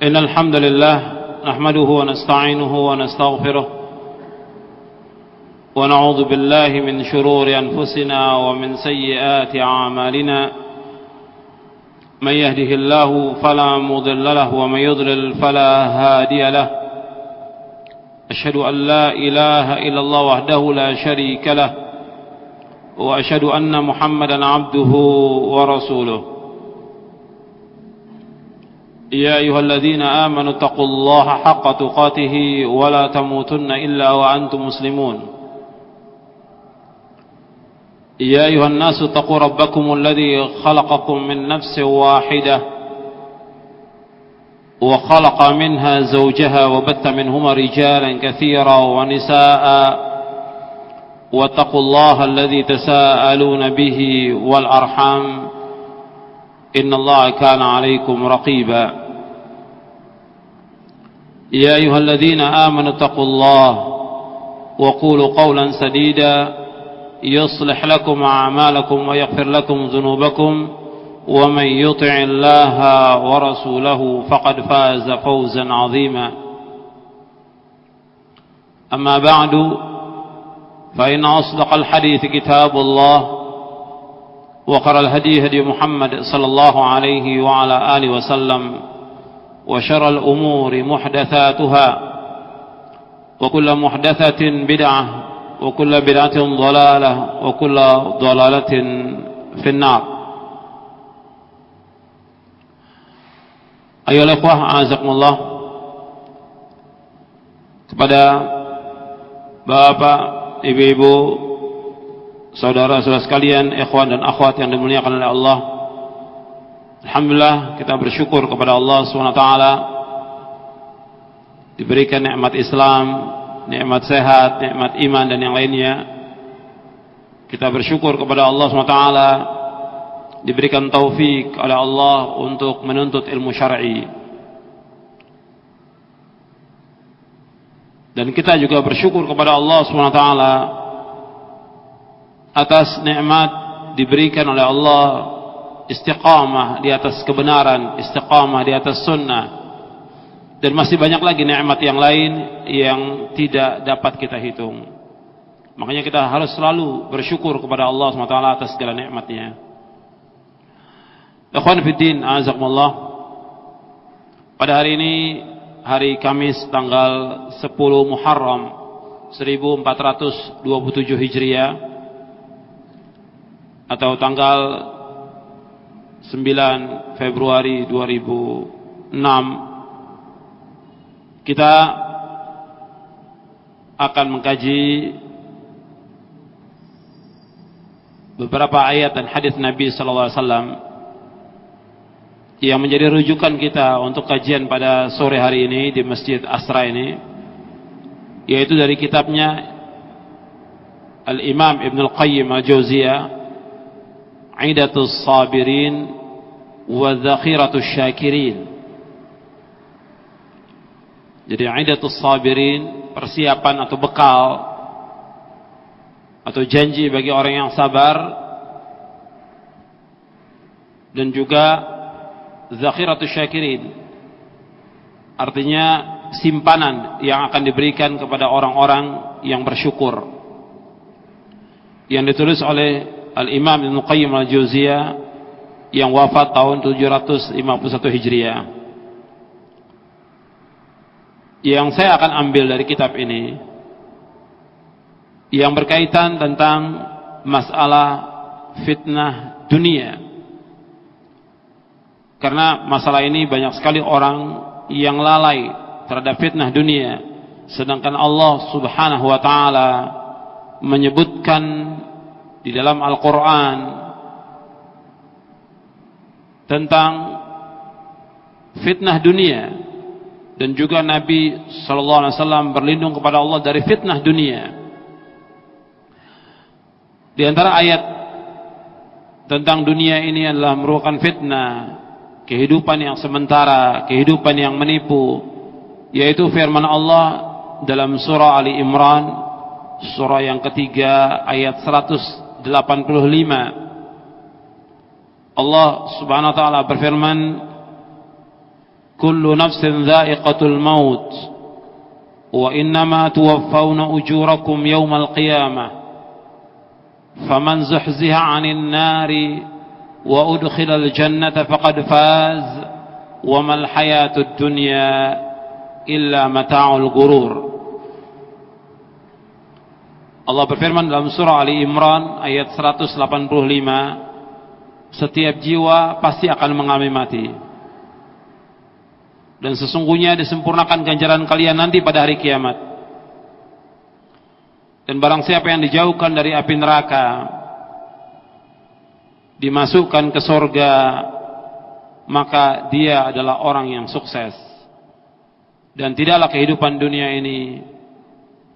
إن الحمد لله نحمده ونستعينه ونستغفره ونعوذ بالله من شرور أنفسنا ومن سيئات أعمالنا من يهده الله فلا مضل له ومن يضلل فلا هادي له أشهد أن لا إله إلا الله وحده لا شريك له وأشهد أن محمدا عبده ورسوله يا أيها الذين آمنوا اتقوا الله حق تقاته ولا تموتن إلا وأنتم مسلمون يا أيها الناس اتقوا ربكم الذي خلقكم من نفس واحدة وخلق منها زوجها وبث منهما رجالا كثيرا ونساء واتقوا الله الذي تساءلون به والأرحام إن الله كان عليكم رقيبا يا أيها الذين آمنوا اتقوا الله وقولوا قولا سديدا يصلح لكم أعمالكم ويغفر لكم ذنوبكم ومن يطع الله ورسوله فقد فاز فوزا عظيما أما بعد فإن أصدق الحديث كتاب الله وخير الهدي هدي محمد صلى الله عليه وعلى آله وسلم وشر الأمور محدثاتها وكل محدثة بدعة وكل بدعة ضلالة وكل ضلالة في النار. Ayolah ikhwah, a'azakumullah, kepada bapak, ibu-ibu, saudara-saudara sekalian, ikhwan dan akhwat yang dimuliakan oleh Allah. Alhamdulillah, kita bersyukur kepada Allah SWT diberikan nikmat Islam, nikmat sehat, nikmat iman dan yang lainnya. Kita bersyukur kepada Allah SWT diberikan taufik oleh Allah untuk menuntut ilmu syar'i. Dan kita juga bersyukur kepada Allah SWT atas nikmat diberikan oleh Allah istiqamah di atas kebenaran, istiqamah di atas sunnah, dan masih banyak lagi nikmat yang lain yang tidak dapat kita hitung. Makanya kita harus selalu bersyukur kepada Allah SWT atas segala nikmatnya. Ikhwan fiddin, a'azakumullah, pada hari ini, hari Kamis tanggal 10 Muharram 1427 Hijriah atau tanggal 9 Februari 2006, kita akan mengkaji beberapa ayat dan hadis Nabi sallallahu alaihi wasallam yang menjadi rujukan kita untuk kajian pada sore hari ini di Masjid Asra ini, yaitu dari kitabnya Al-Imam Ibn Al-Qayyim Al-Jauziyah, Idatus Sabirin wa Zakhiratus Syakirin. Jadi Idatus Sabirin, persiapan atau bekal atau janji bagi orang yang sabar, dan juga Zakhiratus Syakirin, artinya simpanan yang akan diberikan kepada orang-orang yang bersyukur, yang ditulis oleh Al-Imam Ibn Qayyim Al-Jauziyah yang wafat tahun 751 Hijriah. Yang saya akan ambil dari kitab ini yang berkaitan tentang masalah fitnah dunia. Karena masalah ini banyak sekali orang yang lalai terhadap fitnah dunia, sedangkan Allah Subhanahu wa taala menyebutkan di dalam Al-Qur'an tentang fitnah dunia, dan juga Nabi sallallahu alaihi wasallam berlindung kepada Allah dari fitnah dunia. Di antara ayat tentang dunia ini adalah merupakan fitnah, kehidupan yang sementara, kehidupan yang menipu, yaitu firman Allah dalam surah Ali Imran, surah yang ketiga ayat 185. Allah Subhanahu wa taala berfirman, kullu nafsin dha'iqatul maut wa innama tuwaffawna ujurakum yawmal qiyamah faman zuhziha 'anil nari wa udkhilal jannata faqad faz wa mal hayatud dunya illa mata'ul ghurur. Allah berfirman dalam surah Ali Imran ayat 185, setiap jiwa pasti akan mengalami mati, dan sesungguhnya disempurnakan ganjaran kalian nanti pada hari kiamat. Dan barang siapa yang dijauhkan dari api neraka, dimasukkan ke surga, maka dia adalah orang yang sukses. Dan tidaklah kehidupan dunia ini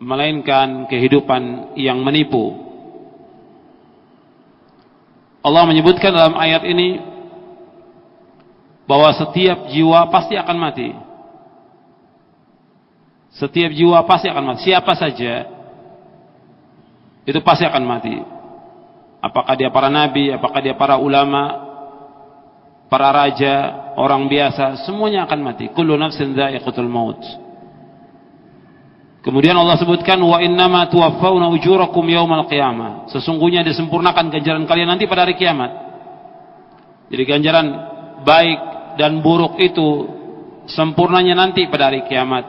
melainkan kehidupan yang menipu. Allah menyebutkan dalam ayat ini bahwa setiap jiwa pasti akan mati. Setiap jiwa pasti akan mati. Siapa saja itu pasti akan mati. Apakah dia para nabi, apakah dia para ulama, para raja, orang biasa, semuanya akan mati. Kullu nafsin dha'iqatul maut. Kemudian Allah sebutkan wa innama tuwaffawna ujurakum yaumal qiyamah. Sesungguhnya disempurnakan ganjaran kalian nanti pada hari kiamat. Jadi ganjaran baik dan buruk itu sempurnanya nanti pada hari kiamat.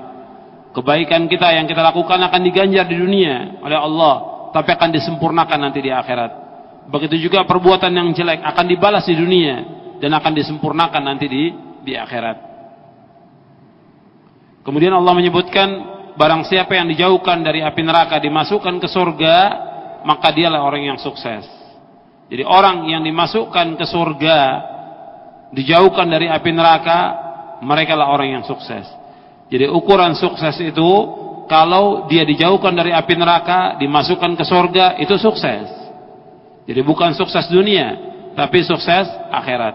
Kebaikan kita yang kita lakukan akan diganjar di dunia oleh Allah, tapi akan disempurnakan nanti di akhirat. Begitu juga perbuatan yang jelek akan dibalas di dunia dan akan disempurnakan nanti di akhirat. Kemudian Allah menyebutkan barang siapa yang dijauhkan dari api neraka dimasukkan ke surga, maka dialah orang yang sukses. Jadi orang yang dimasukkan ke surga, dijauhkan dari api neraka, mereka lah orang yang sukses. Jadi ukuran sukses itu, kalau dia dijauhkan dari api neraka, dimasukkan ke surga, itu sukses. Jadi bukan sukses dunia, tapi sukses akhirat.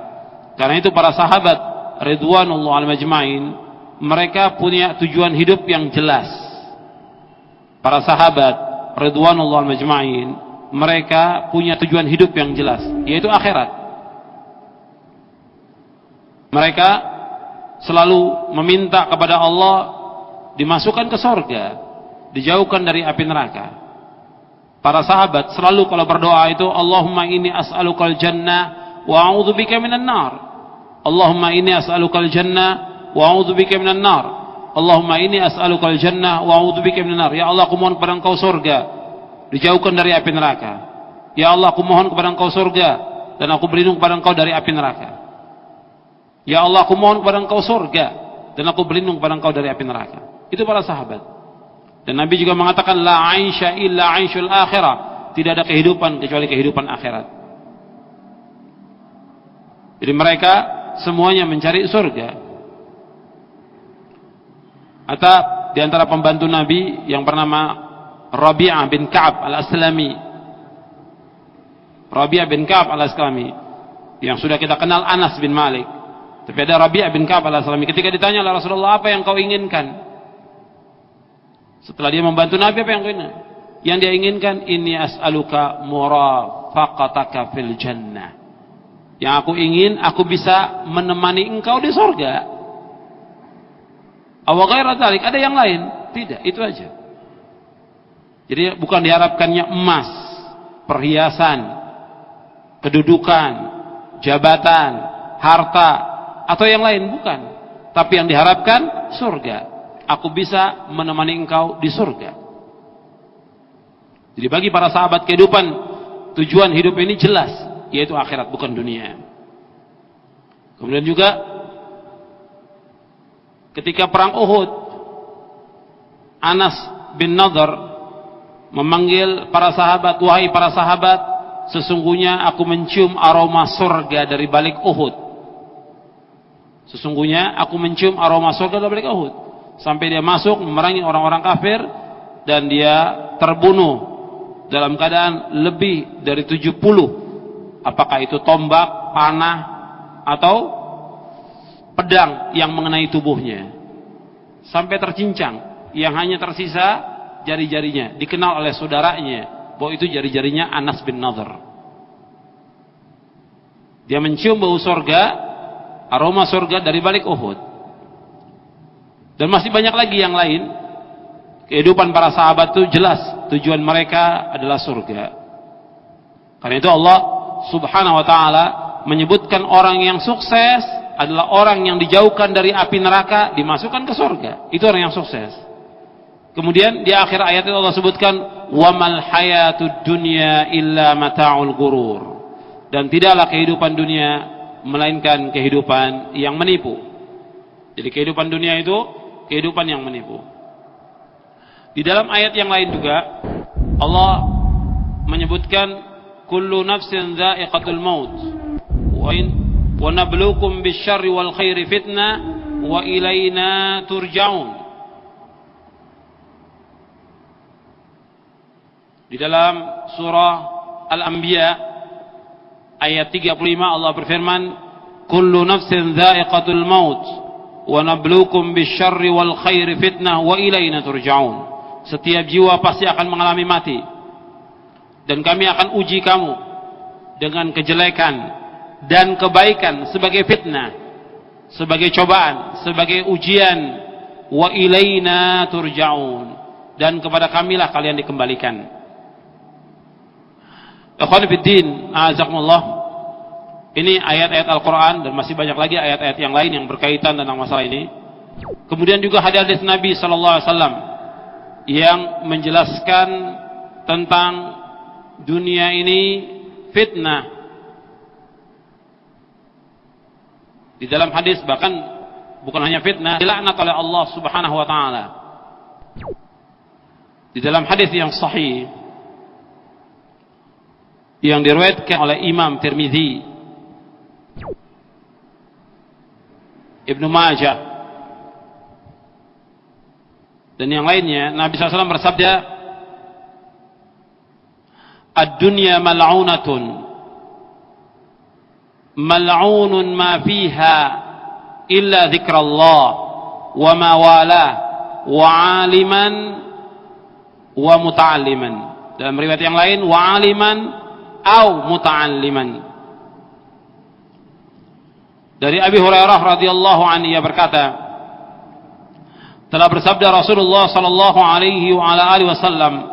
Karena itu para sahabat ridwanullah al-majma'in, mereka punya tujuan hidup yang jelas. Para sahabat ridwanullah al-majma'in, mereka punya tujuan hidup yang jelas, yaitu akhirat. Mereka selalu meminta kepada Allah dimasukkan ke surga, dijauhkan dari api neraka. Para sahabat selalu kalau berdoa itu, Allahumma inni as'alukal jannah wa a'udzubika minan nar. Allahumma inni as'alukal jannah wa a'udzubika minan nar. Allahumma inni as'alukal jannah wa a'udzubika minan nar. Ya Allah, aku mohon kepada Engkau surga, dijauhkan dari api neraka. Ya Allah, aku mohon kepada Engkau surga, dan aku berlindung kepada Engkau dari api neraka. Ya Allah, aku mohon kepada Engkau surga, dan aku berlindung kepada Engkau dari api neraka. Itu para sahabat. Dan Nabi juga mengatakan la aisha illa aishul akhirah, tidak ada kehidupan kecuali kehidupan akhirat. Jadi mereka semuanya mencari surga. Atau di antara pembantu Nabi yang bernama Rabi'ah bin Ka'ab al-Aslami. Rabi'ah bin Ka'ab al-Aslami yang sudah kita kenal Anas bin Malik. Tapi ada Rabi'ah bin Ka'ab al-Aslami, ketika ditanya oleh Rasulullah, apa yang kau inginkan? Setelah dia membantu Nabi, apa yang kau inginkan? Yang dia inginkan, inni as'aluka murafaqataka fil jannah. Yang aku ingin, aku bisa menemani engkau di surga. Aw ghairu dzalik, ada yang lain? Tidak, itu aja. Jadi bukan diharapkannya emas, perhiasan, kedudukan, jabatan, harta, atau yang lain, bukan. Tapi yang diharapkan surga. Aku bisa menemani engkau di surga. Jadi bagi para sahabat kehidupan, tujuan hidup ini jelas, yaitu akhirat, bukan dunia. Kemudian juga ketika perang Uhud, Anas bin Nadhr memanggil para sahabat, wahai para sahabat, sesungguhnya aku mencium aroma surga dari balik Uhud. Sesungguhnya aku mencium aroma surga dari balik Uhud. Sampai dia masuk memerangi orang-orang kafir, dan dia terbunuh dalam keadaan lebih dari 70. Apakah itu tombak, panah, atau pedang yang mengenai tubuhnya. Sampai tercincang, yang hanya tersisa jari-jarinya. Dikenal oleh saudaranya bahwa itu jari-jarinya Anas bin Nadhr. Dia mencium bau surga, aroma surga dari balik Uhud. Dan masih banyak lagi yang lain. Kehidupan para sahabat itu jelas tujuan mereka adalah surga. Karena itu Allah Subhanahu wa taala menyebutkan orang yang sukses adalah orang yang dijauhkan dari api neraka, dimasukkan ke surga. Itu orang yang sukses. Kemudian di akhir ayat itu Allah sebutkan wamal hayatud dunya illa mata'ul ghurur. Dan tidaklah kehidupan dunia melainkan kehidupan yang menipu. Jadi kehidupan dunia itu kehidupan yang menipu. Di dalam ayat yang lain juga Allah menyebutkan kullu nafsin dha'iqatul maut wa nabluukum bisyarri wal khairi fitnah wa ilaina turja'un. Di dalam surah Al-Anbiya ayat 35 Allah berfirman kullu nafsin dha'iqatul maut wa nabluukum bisyarri wal khairi fitnah wa ilaina turja'un. Setiap jiwa pasti akan mengalami mati, dan kami akan uji kamu dengan kejelekan dan kebaikan sebagai fitnah, sebagai cobaan, sebagai ujian. Wa ilaina turja'un, dan kepada kamilah kalian dikembalikan. Ikhwan fiddin, a'azakumullah. Ini ayat-ayat Al-Quran dan masih banyak lagi ayat-ayat yang lain yang berkaitan tentang masalah ini. Kemudian juga hadis Nabi sallallahu alaihi wasallam yang menjelaskan tentang dunia ini fitnah. Di dalam hadis bahkan bukan hanya fitnah, dilaknat oleh Allah Subhanahu wa taala. Di dalam hadis yang sahih yang diriwayatkan oleh Imam Tirmizi, Ibnu Majah dan yang lainnya, Nabi SAW bersabda, ad-dunya mal'unatun mal'unun ma fiha illa dzikrallah wa ma walah wa 'aliman wa muta'alliman. Dalam riwayat yang lain, wa 'aliman au muta'alliman. Dari Abi Hurairah radhiyallahu anhu, ia berkata, telah bersabda Rasulullah sallallahu alaihi wa ala alihi wasallam,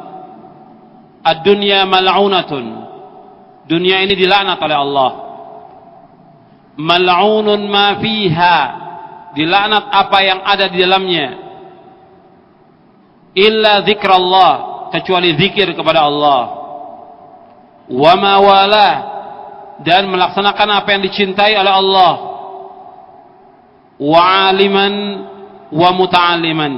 ad-dunya mal'unatun. Dunia ini dilaknat oleh Allah. Mal'unun ma fiha, dilaknat apa yang ada di dalamnya. Illa dzikrallah, kecuali zikir kepada Allah. Wa ma walah, dan melaksanakan apa yang dicintai oleh Allah. Wa 'aliman wa muta'alliman,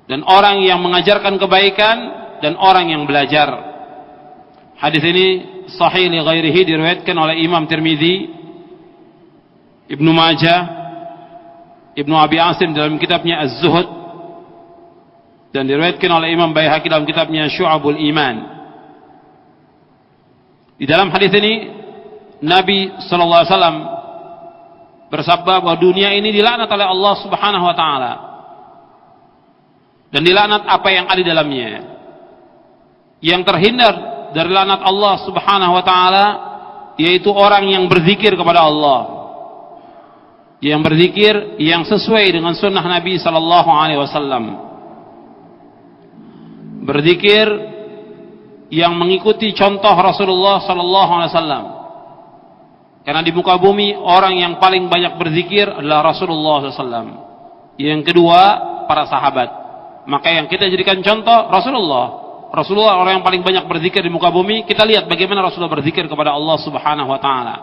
dan orang yang mengajarkan kebaikan dan orang yang belajar. Hadis ini sahih li ghairihi, diriwayatkan oleh Imam Tirmizi, Ibnu Majah, Ibnu Abi Asim dalam kitabnya Az-Zuhud, dan diriwayatkan oleh Imam Baihaqi dalam kitabnya Syu'abul Iman. Di dalam hadis ini Nabi sallallahu alaihi wasallam bersabda bahwa dunia ini dilaknat oleh Allah Subhanahu wa taala, dan dilaknat apa yang ada di dalamnya. Yang terhindar dari laknat Allah Subhanahu wa taala yaitu orang yang berzikir kepada Allah, yang berzikir yang sesuai dengan sunnah Nabi sallallahu alaihi wasallam, berzikir yang mengikuti contoh Rasulullah sallallahu alaihi wasallam. Karena di muka bumi orang yang paling banyak berzikir adalah Rasulullah SAW. Yang kedua para sahabat. Maka yang kita jadikan contoh Rasulullah. Rasulullah orang yang paling banyak berzikir di muka bumi. Kita lihat bagaimana Rasulullah berzikir kepada Allah Subhanahu Wa Taala.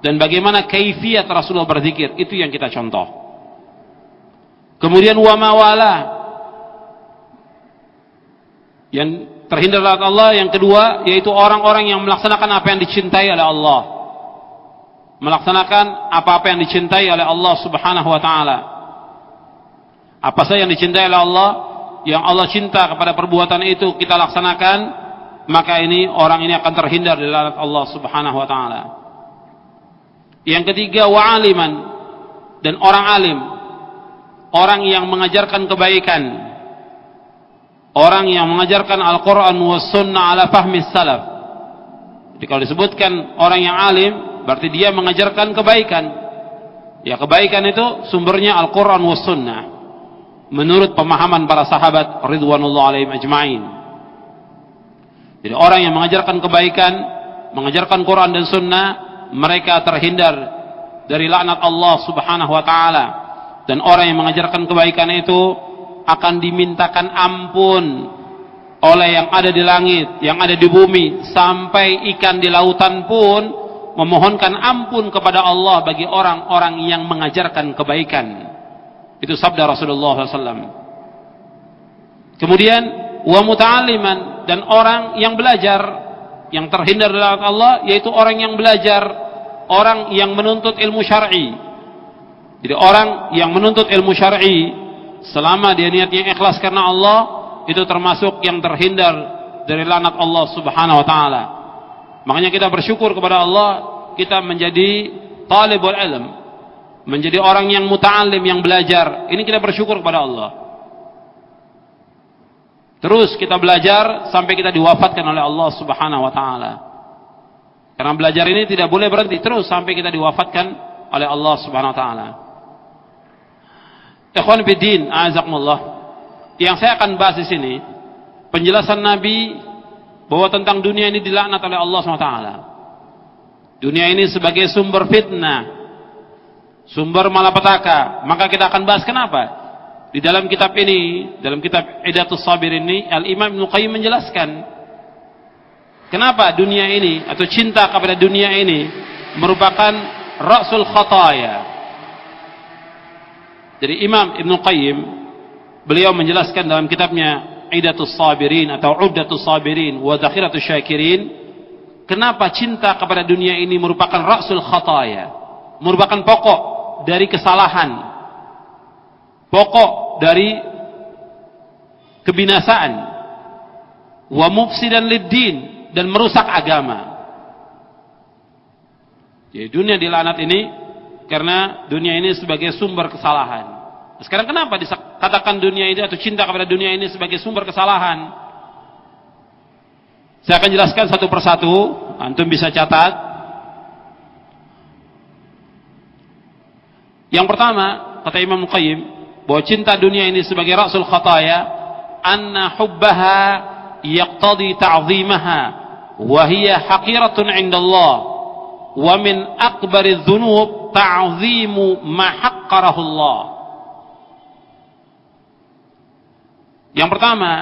Dan bagaimana kaifiat Rasulullah berzikir, itu yang kita contoh. Kemudian wa mawala, yang terhindar dari Allah. Yang kedua yaitu orang-orang yang melaksanakan apa yang dicintai oleh Allah, melaksanakan apa-apa yang dicintai oleh Allah Subhanahu wa taala. Apa saja yang dicintai oleh Allah, yang Allah cinta kepada perbuatan itu kita laksanakan, maka ini orang ini akan terhindar dari laknat Allah Subhanahu wa taala. Yang ketiga wa aliman, dan orang alim, orang yang mengajarkan kebaikan, orang yang mengajarkan Al-Qur'an was sunnah ala fahmi salaf. Jadi kalau disebutkan orang yang alim, berarti dia mengajarkan kebaikan, Ya, kebaikan itu sumbernya Al-Quran was sunnah, menurut pemahaman para sahabat ridwanullah alaihim ajma'in. Jadi orang yang mengajarkan kebaikan, mengajarkan Quran dan sunnah, mereka terhindar dari laknat Allah subhanahu wa ta'ala. Dan orang yang mengajarkan kebaikan itu akan dimintakan ampun oleh yang ada di langit, yang ada di bumi, sampai ikan di lautan pun memohonkan ampun kepada Allah bagi orang-orang yang mengajarkan kebaikan. Itu sabda Rasulullah SAW. Kemudian wa muta'alliman, dan orang yang belajar, yang terhindar dari laknat Allah, yaitu orang yang belajar, orang yang menuntut ilmu syar'i. Jadi orang yang menuntut ilmu syar'i, selama dia niatnya ikhlas karena Allah, itu termasuk yang terhindar dari laknat Allah subhanahu wa ta'ala. Makanya kita bersyukur kepada Allah, kita menjadi talibul ilm, menjadi orang yang muta'allim, yang belajar. Ini kita bersyukur kepada Allah. Terus kita belajar sampai kita diwafatkan oleh Allah subhanahu wa ta'ala. Karena belajar ini tidak boleh berhenti, terus sampai kita diwafatkan oleh Allah subhanahu wa ta'ala. Ikhwan fiddin, a'azakumullah. Yang saya akan bahas di sini penjelasan Nabi bahwa tentang dunia ini dilaknat oleh Allah SWT. Dunia ini sebagai sumber fitnah, sumber malapetaka. Maka kita akan bahas kenapa. Di dalam kitab ini, dalam kitab Idatus Sabirin ini, Al-Imam Ibnu Qayyim menjelaskan kenapa dunia ini atau cinta kepada dunia ini merupakan ra'sul khataya. Jadi Imam Ibnu Qayyim, beliau menjelaskan dalam kitabnya Idatus Sabirin atau Uddatus Sabirin wa Zakhiratus Syakirin, kenapa cinta kepada dunia ini merupakan ra'sul khataya, merupakan pokok dari kesalahan, pokok dari kebinasaan, wa mufsidan lid-din, dan merusak agama. Jadi dunia dilaknat ini karena dunia ini sebagai sumber kesalahan. Sekarang kenapa dikatakan dunia ini atau cinta kepada dunia ini sebagai sumber kesalahan? Saya akan jelaskan satu persatu, antum bisa catat. Yang pertama, kata Imam Qayyim, bahwa cinta dunia ini sebagai ra'sul khataya, anna hubbaha yaqtadi ta'zimaha wa hiya haqiratun 'inda Allah, wa min akbari dzunub ta'zimu ma haqqarahu Allah. Yang pertama,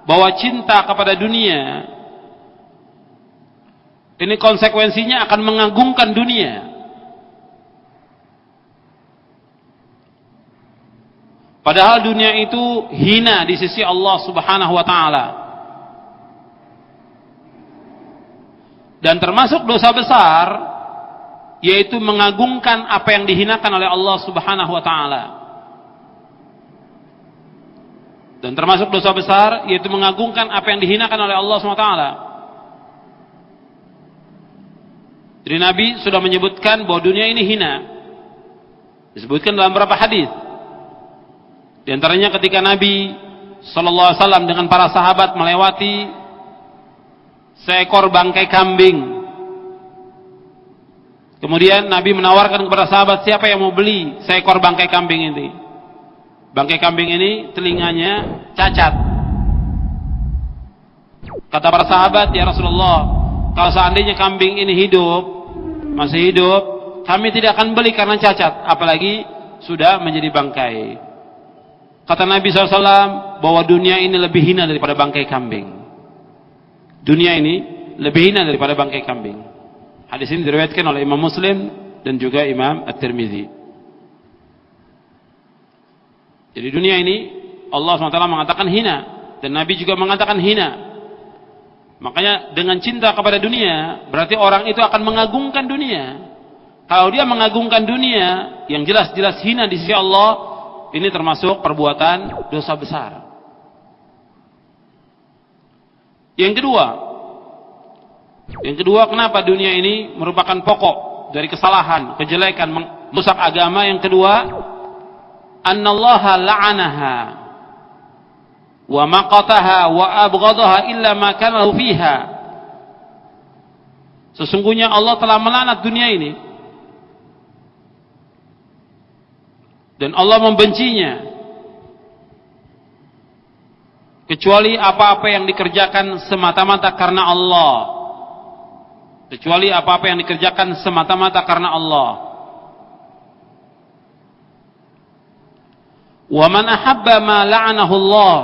bahwa cinta kepada dunia ini konsekuensinya akan mengagungkan dunia. Padahal dunia itu hina di sisi Allah subhanahu wa ta'ala. Dan termasuk dosa besar, yaitu mengagungkan apa yang dihinakan oleh Allah subhanahu wa ta'ala. Dan termasuk dosa besar, yaitu mengagungkan apa yang dihinakan oleh Allah SWT. Jadi Nabi sudah menyebutkan bahwa dunia ini hina. Disebutkan dalam beberapa hadis. Di antaranya ketika Nabi SAW dengan para sahabat melewati seekor bangkai kambing. Kemudian Nabi menawarkan kepada sahabat, siapa yang mau beli seekor bangkai kambing ini? Bangkai kambing ini telinganya cacat. Kata para sahabat, ya Rasulullah, kalau seandainya kambing ini hidup, masih hidup, kami tidak akan beli karena cacat, apalagi sudah menjadi bangkai. Kata Nabi SAW bahwa dunia ini lebih hina daripada bangkai kambing. Dunia ini lebih hina daripada bangkai kambing. Hadis ini diriwayatkan oleh Imam Muslim dan juga Imam At-Tirmidzi. Jadi dunia ini Allah SWT mengatakan hina, dan Nabi juga mengatakan hina. Makanya dengan cinta kepada dunia, berarti orang itu akan mengagungkan dunia. Kalau dia mengagungkan dunia yang jelas-jelas hina di sisi Allah, ini termasuk perbuatan dosa besar. Yang kedua, kenapa dunia ini merupakan pokok dari kesalahan, kejelekan, merusak agama? Yang kedua, annallaha la'anaha wa maqataha wa abghadaha illa ma kana fiha. Sesungguhnya Allah telah melaknat dunia ini dan Allah membencinya, kecuali apa-apa yang dikerjakan semata-mata karena Allah. Kecuali apa-apa yang dikerjakan semata-mata karena Allah. Wa man ahabba ma la'anahu Allah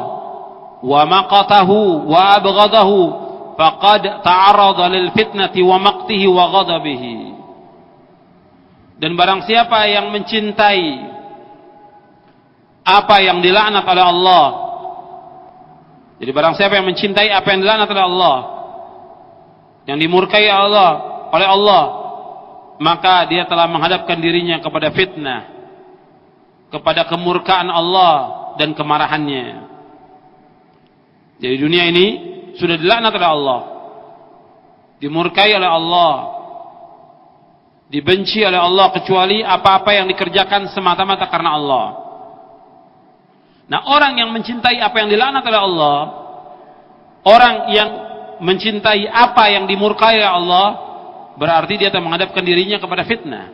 wa maqatahu wa abghadahu faqad ta'arrada lil fitnati wa maqtihi wa ghadabihi. Dan barang siapa yang mencintai apa yang dilaknat oleh Allah, jadi barang siapa yang mencintai apa yang dilaknat oleh Allah, yang dimurkai oleh Allah, maka dia telah menghadapkan dirinya kepada fitnah, kepada kemurkaan Allah dan kemarahannya. Jadi dunia ini sudah dilaknat oleh Allah, dimurkai oleh Allah, dibenci oleh Allah, kecuali apa-apa yang dikerjakan semata-mata karena Allah. Nah, orang yang mencintai apa yang dilaknat oleh Allah, orang yang mencintai apa yang dimurkai oleh Allah, berarti dia telah menghadapkan dirinya kepada fitnah.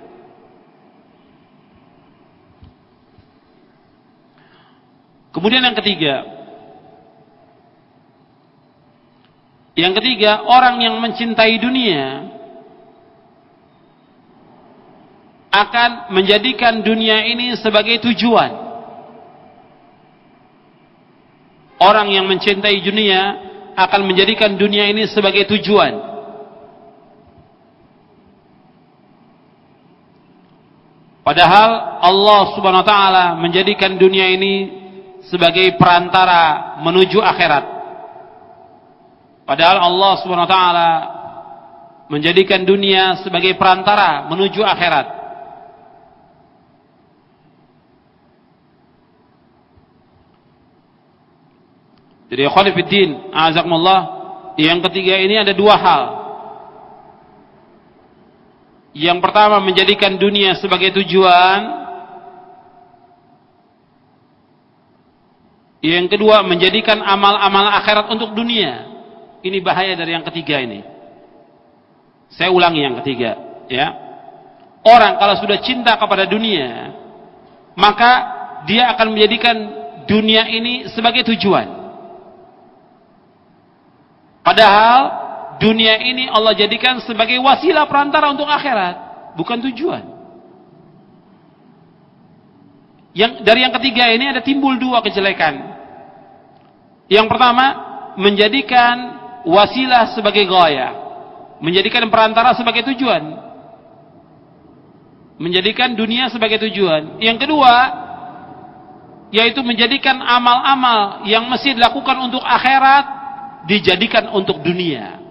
Kemudian yang ketiga, orang yang mencintai dunia akan menjadikan dunia ini sebagai tujuan. Orang yang mencintai dunia akan menjadikan dunia ini sebagai tujuan. Padahal Allah Subhanahu wa taala menjadikan dunia ini sebagai perantara menuju akhirat. Padahal Allah Subhanahu wa taala menjadikan dunia sebagai perantara menuju akhirat. Jadi ikhwan fillah, a'azakumullah, yang ketiga ini ada dua hal. Yang pertama, menjadikan dunia sebagai tujuan. Yang kedua, menjadikan amal-amal akhirat untuk dunia. Ini bahaya dari yang ketiga ini. Saya ulangi yang ketiga, ya. Orang kalau sudah cinta kepada dunia, maka dia akan menjadikan dunia ini sebagai tujuan. Padahal dunia ini Allah jadikan sebagai wasilah perantara untuk akhirat, bukan tujuan. Dari yang ketiga ini ada timbul dua kejelekan. Yang pertama, menjadikan wasilah sebagai ghaya, menjadikan perantara sebagai tujuan, menjadikan dunia sebagai tujuan. Yang kedua, yaitu menjadikan amal-amal yang mesti dilakukan untuk akhirat dijadikan untuk dunia.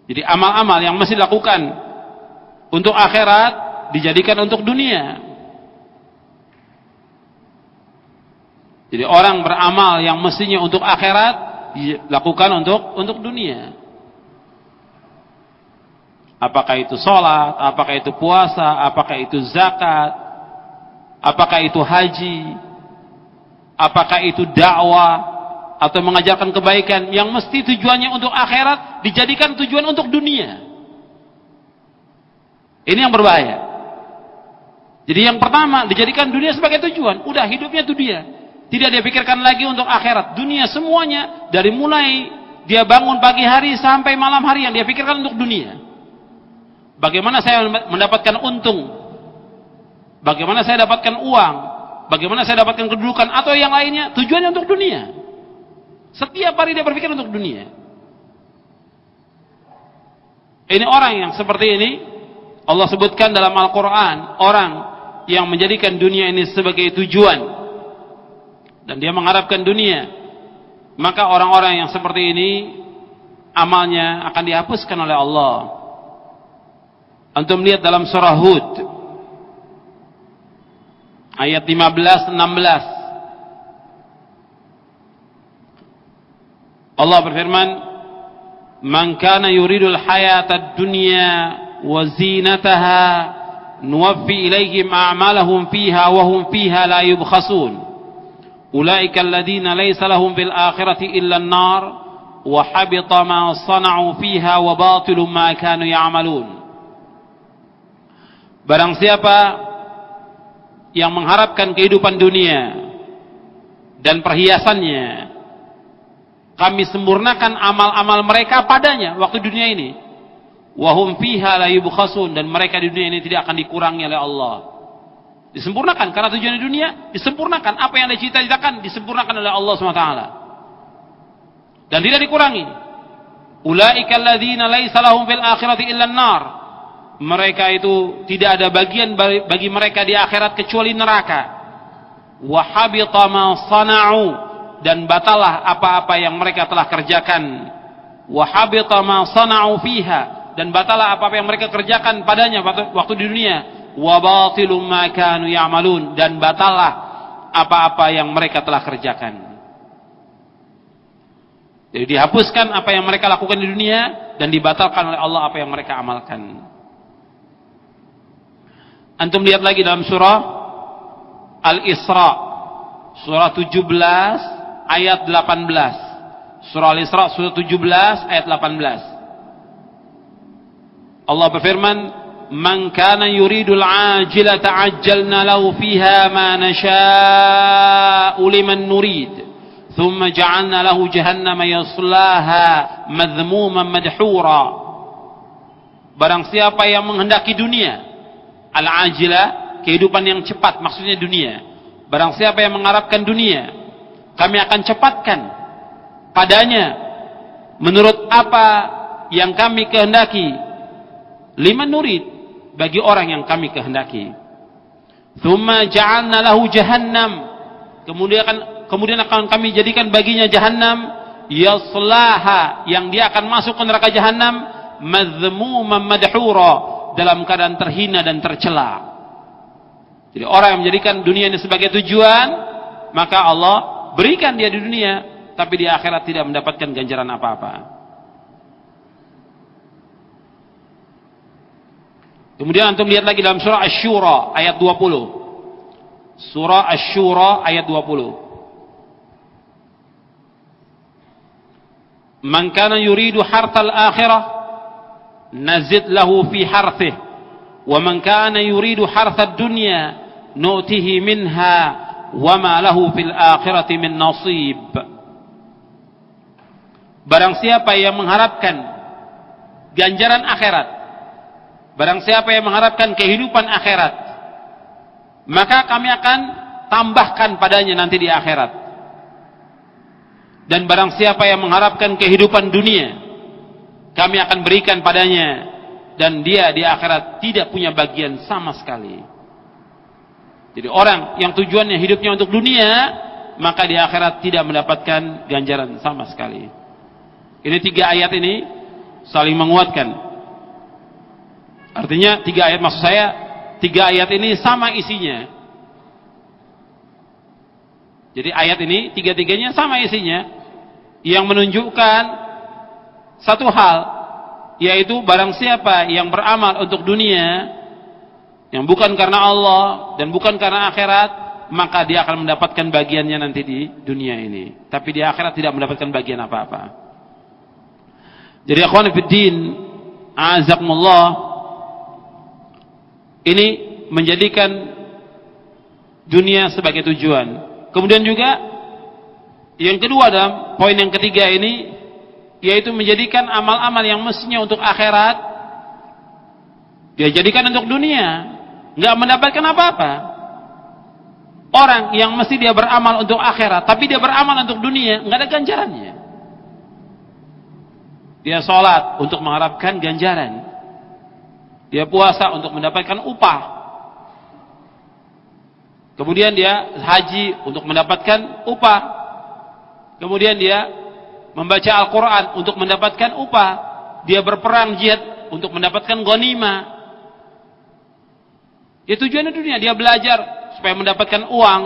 Jadi amal-amal yang mesti dilakukan untuk akhirat dijadikan untuk dunia. Jadi orang beramal yang mestinya untuk akhirat dilakukan untuk dunia. Apakah itu sholat, apakah itu puasa, apakah itu zakat, apakah itu haji, apakah itu dakwah, atau mengajarkan kebaikan yang mesti tujuannya untuk akhirat dijadikan tujuan untuk dunia. Ini yang berbahaya. Jadi yang pertama, dijadikan dunia sebagai tujuan. Udah, hidupnya itu dia. Tidak dia pikirkan lagi untuk akhirat. Dunia semuanya, dari mulai dia bangun pagi hari sampai malam hari, yang dia pikirkan untuk dunia. Bagaimana saya mendapatkan untung? Bagaimana saya dapatkan uang? Bagaimana saya dapatkan kedudukan? Atau yang lainnya, tujuannya untuk dunia. Setiap hari dia berpikir untuk dunia. Ini orang yang seperti ini Allah sebutkan dalam Al-Quran, orang yang menjadikan dunia ini sebagai tujuan dan dia mengharapkan dunia, maka orang-orang yang seperti ini amalnya akan dihapuskan oleh Allah. Antum lihat dalam surah Hud ayat 15-16. Allah berfirman, "Man kana yuridul hayatad dunya wa zinataha nuwaffi ilaihim a'malahum fiha wa hum fiha la yubkhasun. Ulaika alladziina laysa lahum fil akhirati illa an-nar wa habita ma sana'u fiha wa batilun ma kanu ya'malun." Barang siapa yang mengharapkan kehidupan dunia dan perhiasannya, kami sempurnakan amal-amal mereka padanya waktu dunia ini. Wa hum fiha la yubkhasun, dan mereka di dunia ini tidak akan dikurangi oleh Allah. Disempurnakan karena tujuan di dunia, disempurnakan apa yang dicita-citakan, disempurnakan oleh Allah SWT. Dan tidak dikurangi. Ulaika alladzina laisa lahum fil akhirati illa an-nar. Mereka itu tidak ada bagian bagi mereka di akhirat kecuali neraka. Wa habita ma sana'u, dan batalah apa-apa yang mereka telah kerjakan. Wa habita ma sana'u fiha, dan batalah apa-apa yang mereka kerjakan padanya waktu di dunia. Wa batilum ma kanu ya'malun, dan batalah apa-apa yang mereka telah kerjakan. Jadi dihapuskan apa yang mereka lakukan di dunia dan dibatalkan oleh Allah apa yang mereka amalkan. Antum lihat lagi dalam surah Al-Isra, surah 17 ayat 18. Surah Al-Isra surah 17 ayat 18. Allah berfirman, "Man kana yuridul ajilata ajjalna lahu fiha ma nasha'u liman nurid, thumma ja'alna lahu jahannama yaslaha madhmuman madhura." Barang siapa yang menghendaki dunia, al-ajilah, kehidupan yang cepat, maksudnya dunia. Barang siapa yang mengharapkan dunia, kami akan cepatkan padanya menurut apa yang kami kehendaki. Liman nurid, bagi orang yang kami kehendaki. Thumma ja'alna lahu jahannam, kemudian akan kami jadikan baginya jahannam, yaslaha, yang dia akan masuk ke neraka jahannam, madhmuman madhura, dalam keadaan terhina dan tercela. Jadi orang yang menjadikan dunia ini sebagai tujuan, maka Allah berikan dia di dunia, tapi di akhirat tidak mendapatkan ganjaran apa-apa. Kemudian antum lihat lagi dalam surah Asy-Syura ayat 20. Surah Asy-Syura ayat 20. Man kana yuridu hartal akhirah nazid lahu fi harthih, wa man kana yuridu harthad dunya nu'tihi minha wa ma lahu fil akhirati min nasib. Barang siapa yang mengharapkan ganjaran akhirat, barang siapa yang mengharapkan kehidupan akhirat, maka kami akan tambahkan padanya nanti di akhirat. Dan barang siapa yang mengharapkan kehidupan dunia, kami akan berikan padanya, dan dia di akhirat tidak punya bagian sama sekali. Jadi orang yang tujuannya hidupnya untuk dunia, maka di akhirat tidak mendapatkan ganjaran sama sekali. Ini 3 ayat ini saling menguatkan. Artinya 3 ayat, maksud saya 3 ayat ini sama isinya. Jadi ayat ini 3-3-nya sama isinya, yang menunjukkan satu hal, yaitu barang siapa yang beramal untuk dunia, yang bukan karena Allah dan bukan karena akhirat, maka dia akan mendapatkan bagiannya nanti di dunia ini, tapi di akhirat tidak mendapatkan bagian apa-apa. Jadi akhwan fiddin, a'azakumullah, ini menjadikan dunia sebagai tujuan. Kemudian juga yang kedua, dalam poin yang ketiga ini, yaitu menjadikan amal-amal yang mestinya untuk akhirat dia jadikan untuk dunia, nggak mendapatkan apa-apa. Orang yang mesti dia beramal untuk akhirat tapi dia beramal untuk dunia, nggak ada ganjarannya. Dia sholat untuk mengharapkan ganjaran, dia puasa untuk mendapatkan upah, kemudian dia haji untuk mendapatkan upah, kemudian dia membaca Al-Quran untuk mendapatkan upah, dia berperang jihad untuk mendapatkan ghanimah. Ya tujuannya dunia, dia belajar supaya mendapatkan uang,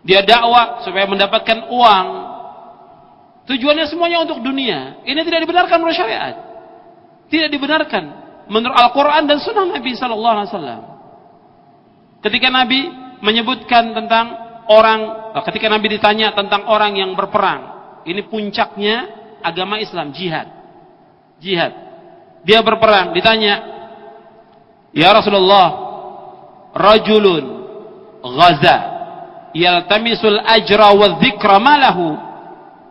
dia dakwah supaya mendapatkan uang. Tujuannya semuanya untuk dunia. Ini tidak dibenarkan menurut syariat, tidak dibenarkan menurut Al-Quran dan Sunnah Nabi Sallallahu Alaihi Wasallam. Ketika Nabi menyebutkan tentang ketika Nabi ditanya tentang orang yang berperang, ini puncaknya agama Islam, jihad. Dia berperang, ditanya, "Ya Rasulullah, rajulun ghaza yaltamisul ajra wa dzikra ma lahu.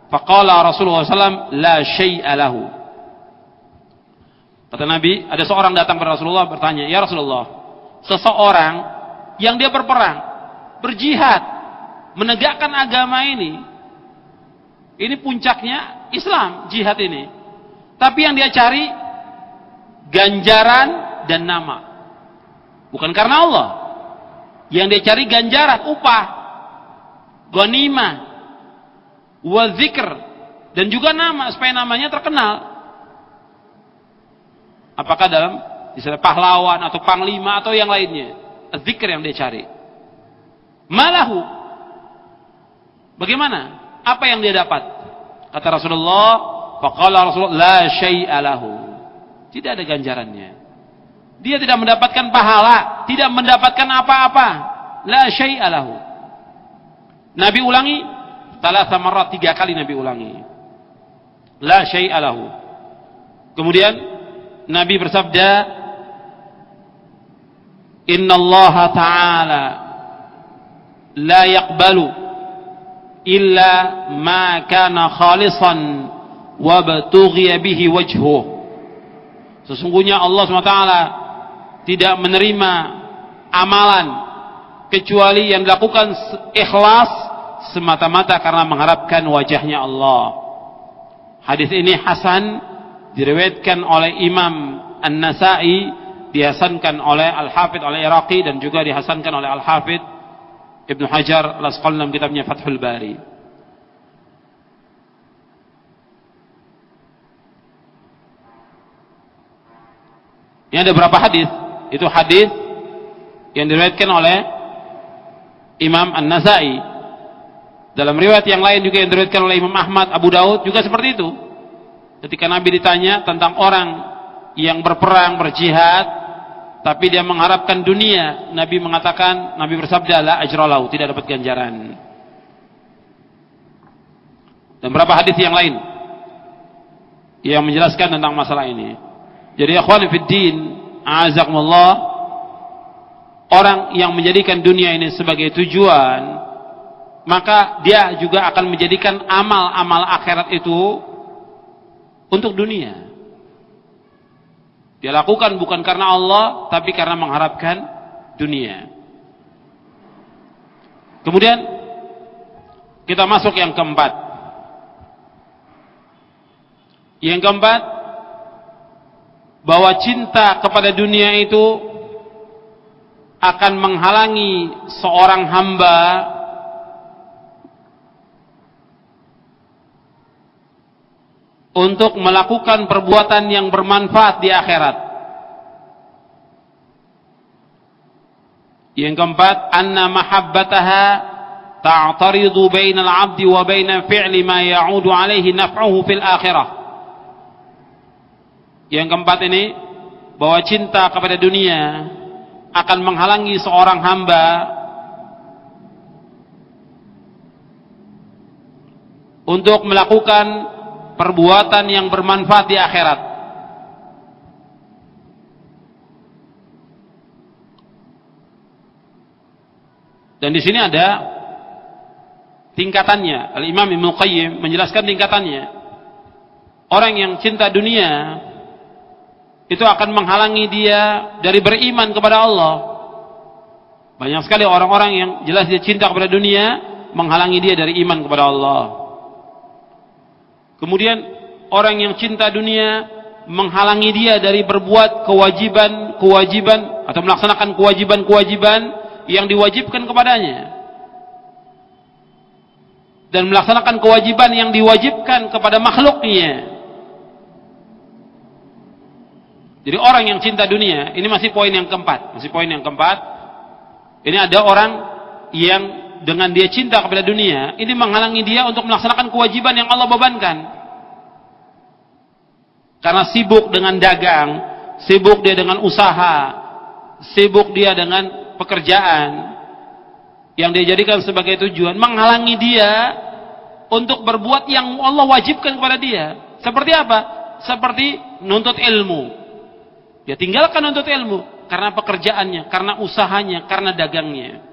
Faqala Rasulullah SAW, la syai'a lahu. Kata Nabi, ada seorang datang kepada Rasulullah bertanya, ya Rasulullah, seseorang yang dia berperang, berjihad, menegakkan agama ini puncaknya Islam, jihad ini. Tapi yang dia cari ganjaran dan nama. Bukan karena Allah. Yang dia cari ganjaran, upah, ghanimah, wa dzikr, dan juga nama, supaya namanya terkenal. Apakah dalam istilah pahlawan atau panglima atau yang lainnya? Dzikr yang dia cari. Malahu. Bagaimana? Apa yang dia dapat? Kata Rasulullah, faqala Rasulullah, la syai'a lahu. Tidak ada ganjarannya. Dia tidak mendapatkan pahala, tidak mendapatkan apa-apa. La syai'a lahu. Nabi ulangi, thalatha marrat, 3 kali Nabi ulangi. La syai'a lahu. Kemudian Nabi bersabda, innallaha ta'ala la yaqbalu illa ma kana khalisan wa batughiya bihi wajhuh. Sesungguhnya Allah SWT tidak menerima amalan kecuali yang dilakukan ikhlas semata-mata karena mengharapkan wajahnya Allah. Hadis ini hasan, diriwayatkan oleh Imam An-Nasa'i, dihasankan oleh Al-Hafidh Al-Iraqi, dan juga dihasankan oleh Al-Hafidh Ibn Hajar Al-Asqalani dalam kitabnya Fathul Bari. Ini ada beberapa hadis. Itu hadis yang diriwayatkan oleh Imam An-Nasa'i. Dalam riwayat yang lain juga yang diriwayatkan oleh Imam Ahmad, Abu Daud juga seperti itu. Ketika Nabi ditanya tentang orang yang berperang, berjihad, tapi dia mengharapkan dunia, Nabi mengatakan, Nabi bersabda, la ajralahu, tidak dapat ganjaran. Dan berapa hadis yang lain yang menjelaskan tentang masalah ini. Jadi akhwani fid din, a'azakumullah, orang yang menjadikan dunia ini sebagai tujuan, maka dia juga akan menjadikan amal-amal akhirat itu untuk dunia. Dia lakukan bukan karena Allah, tapi karena mengharapkan dunia. Kemudian kita masuk yang keempat. Yang keempat, bahwa cinta kepada dunia itu akan menghalangi seorang hamba untuk melakukan perbuatan yang bermanfaat di akhirat. Yang keempat, anna mahabbataha ta'taridu bainal 'abdi wa baina fi'li ma ya'udu 'alaihi naf'uhu fil akhirah. Yang keempat ini, bahwa cinta kepada dunia akan menghalangi seorang hamba untuk melakukan perbuatan yang bermanfaat di akhirat. Dan di sini ada tingkatannya. Al-Imam Ibnu Qayyim menjelaskan tingkatannya. Orang yang cinta dunia itu akan menghalangi dia dari beriman kepada Allah. Banyak sekali orang-orang yang jelas dia cinta kepada dunia, menghalangi dia dari iman kepada Allah. Kemudian orang yang cinta dunia menghalangi dia dari berbuat kewajiban-kewajiban atau melaksanakan kewajiban-kewajiban yang diwajibkan kepadanya, dan melaksanakan kewajiban yang diwajibkan kepada makhluknya. Jadi orang yang cinta dunia, ini masih poin yang keempat. Ini ada orang yang dengan dia cinta kepada dunia, ini menghalangi dia untuk melaksanakan kewajiban yang Allah bebankan. Karena sibuk dengan dagang, sibuk dia dengan usaha, sibuk dia dengan pekerjaan yang dia jadikan sebagai tujuan, menghalangi dia untuk berbuat yang Allah wajibkan kepada dia. Seperti apa? Seperti nuntut ilmu. Dia tinggalkan nuntut ilmu. karena pekerjaannya, karena usahanya, karena dagangnya.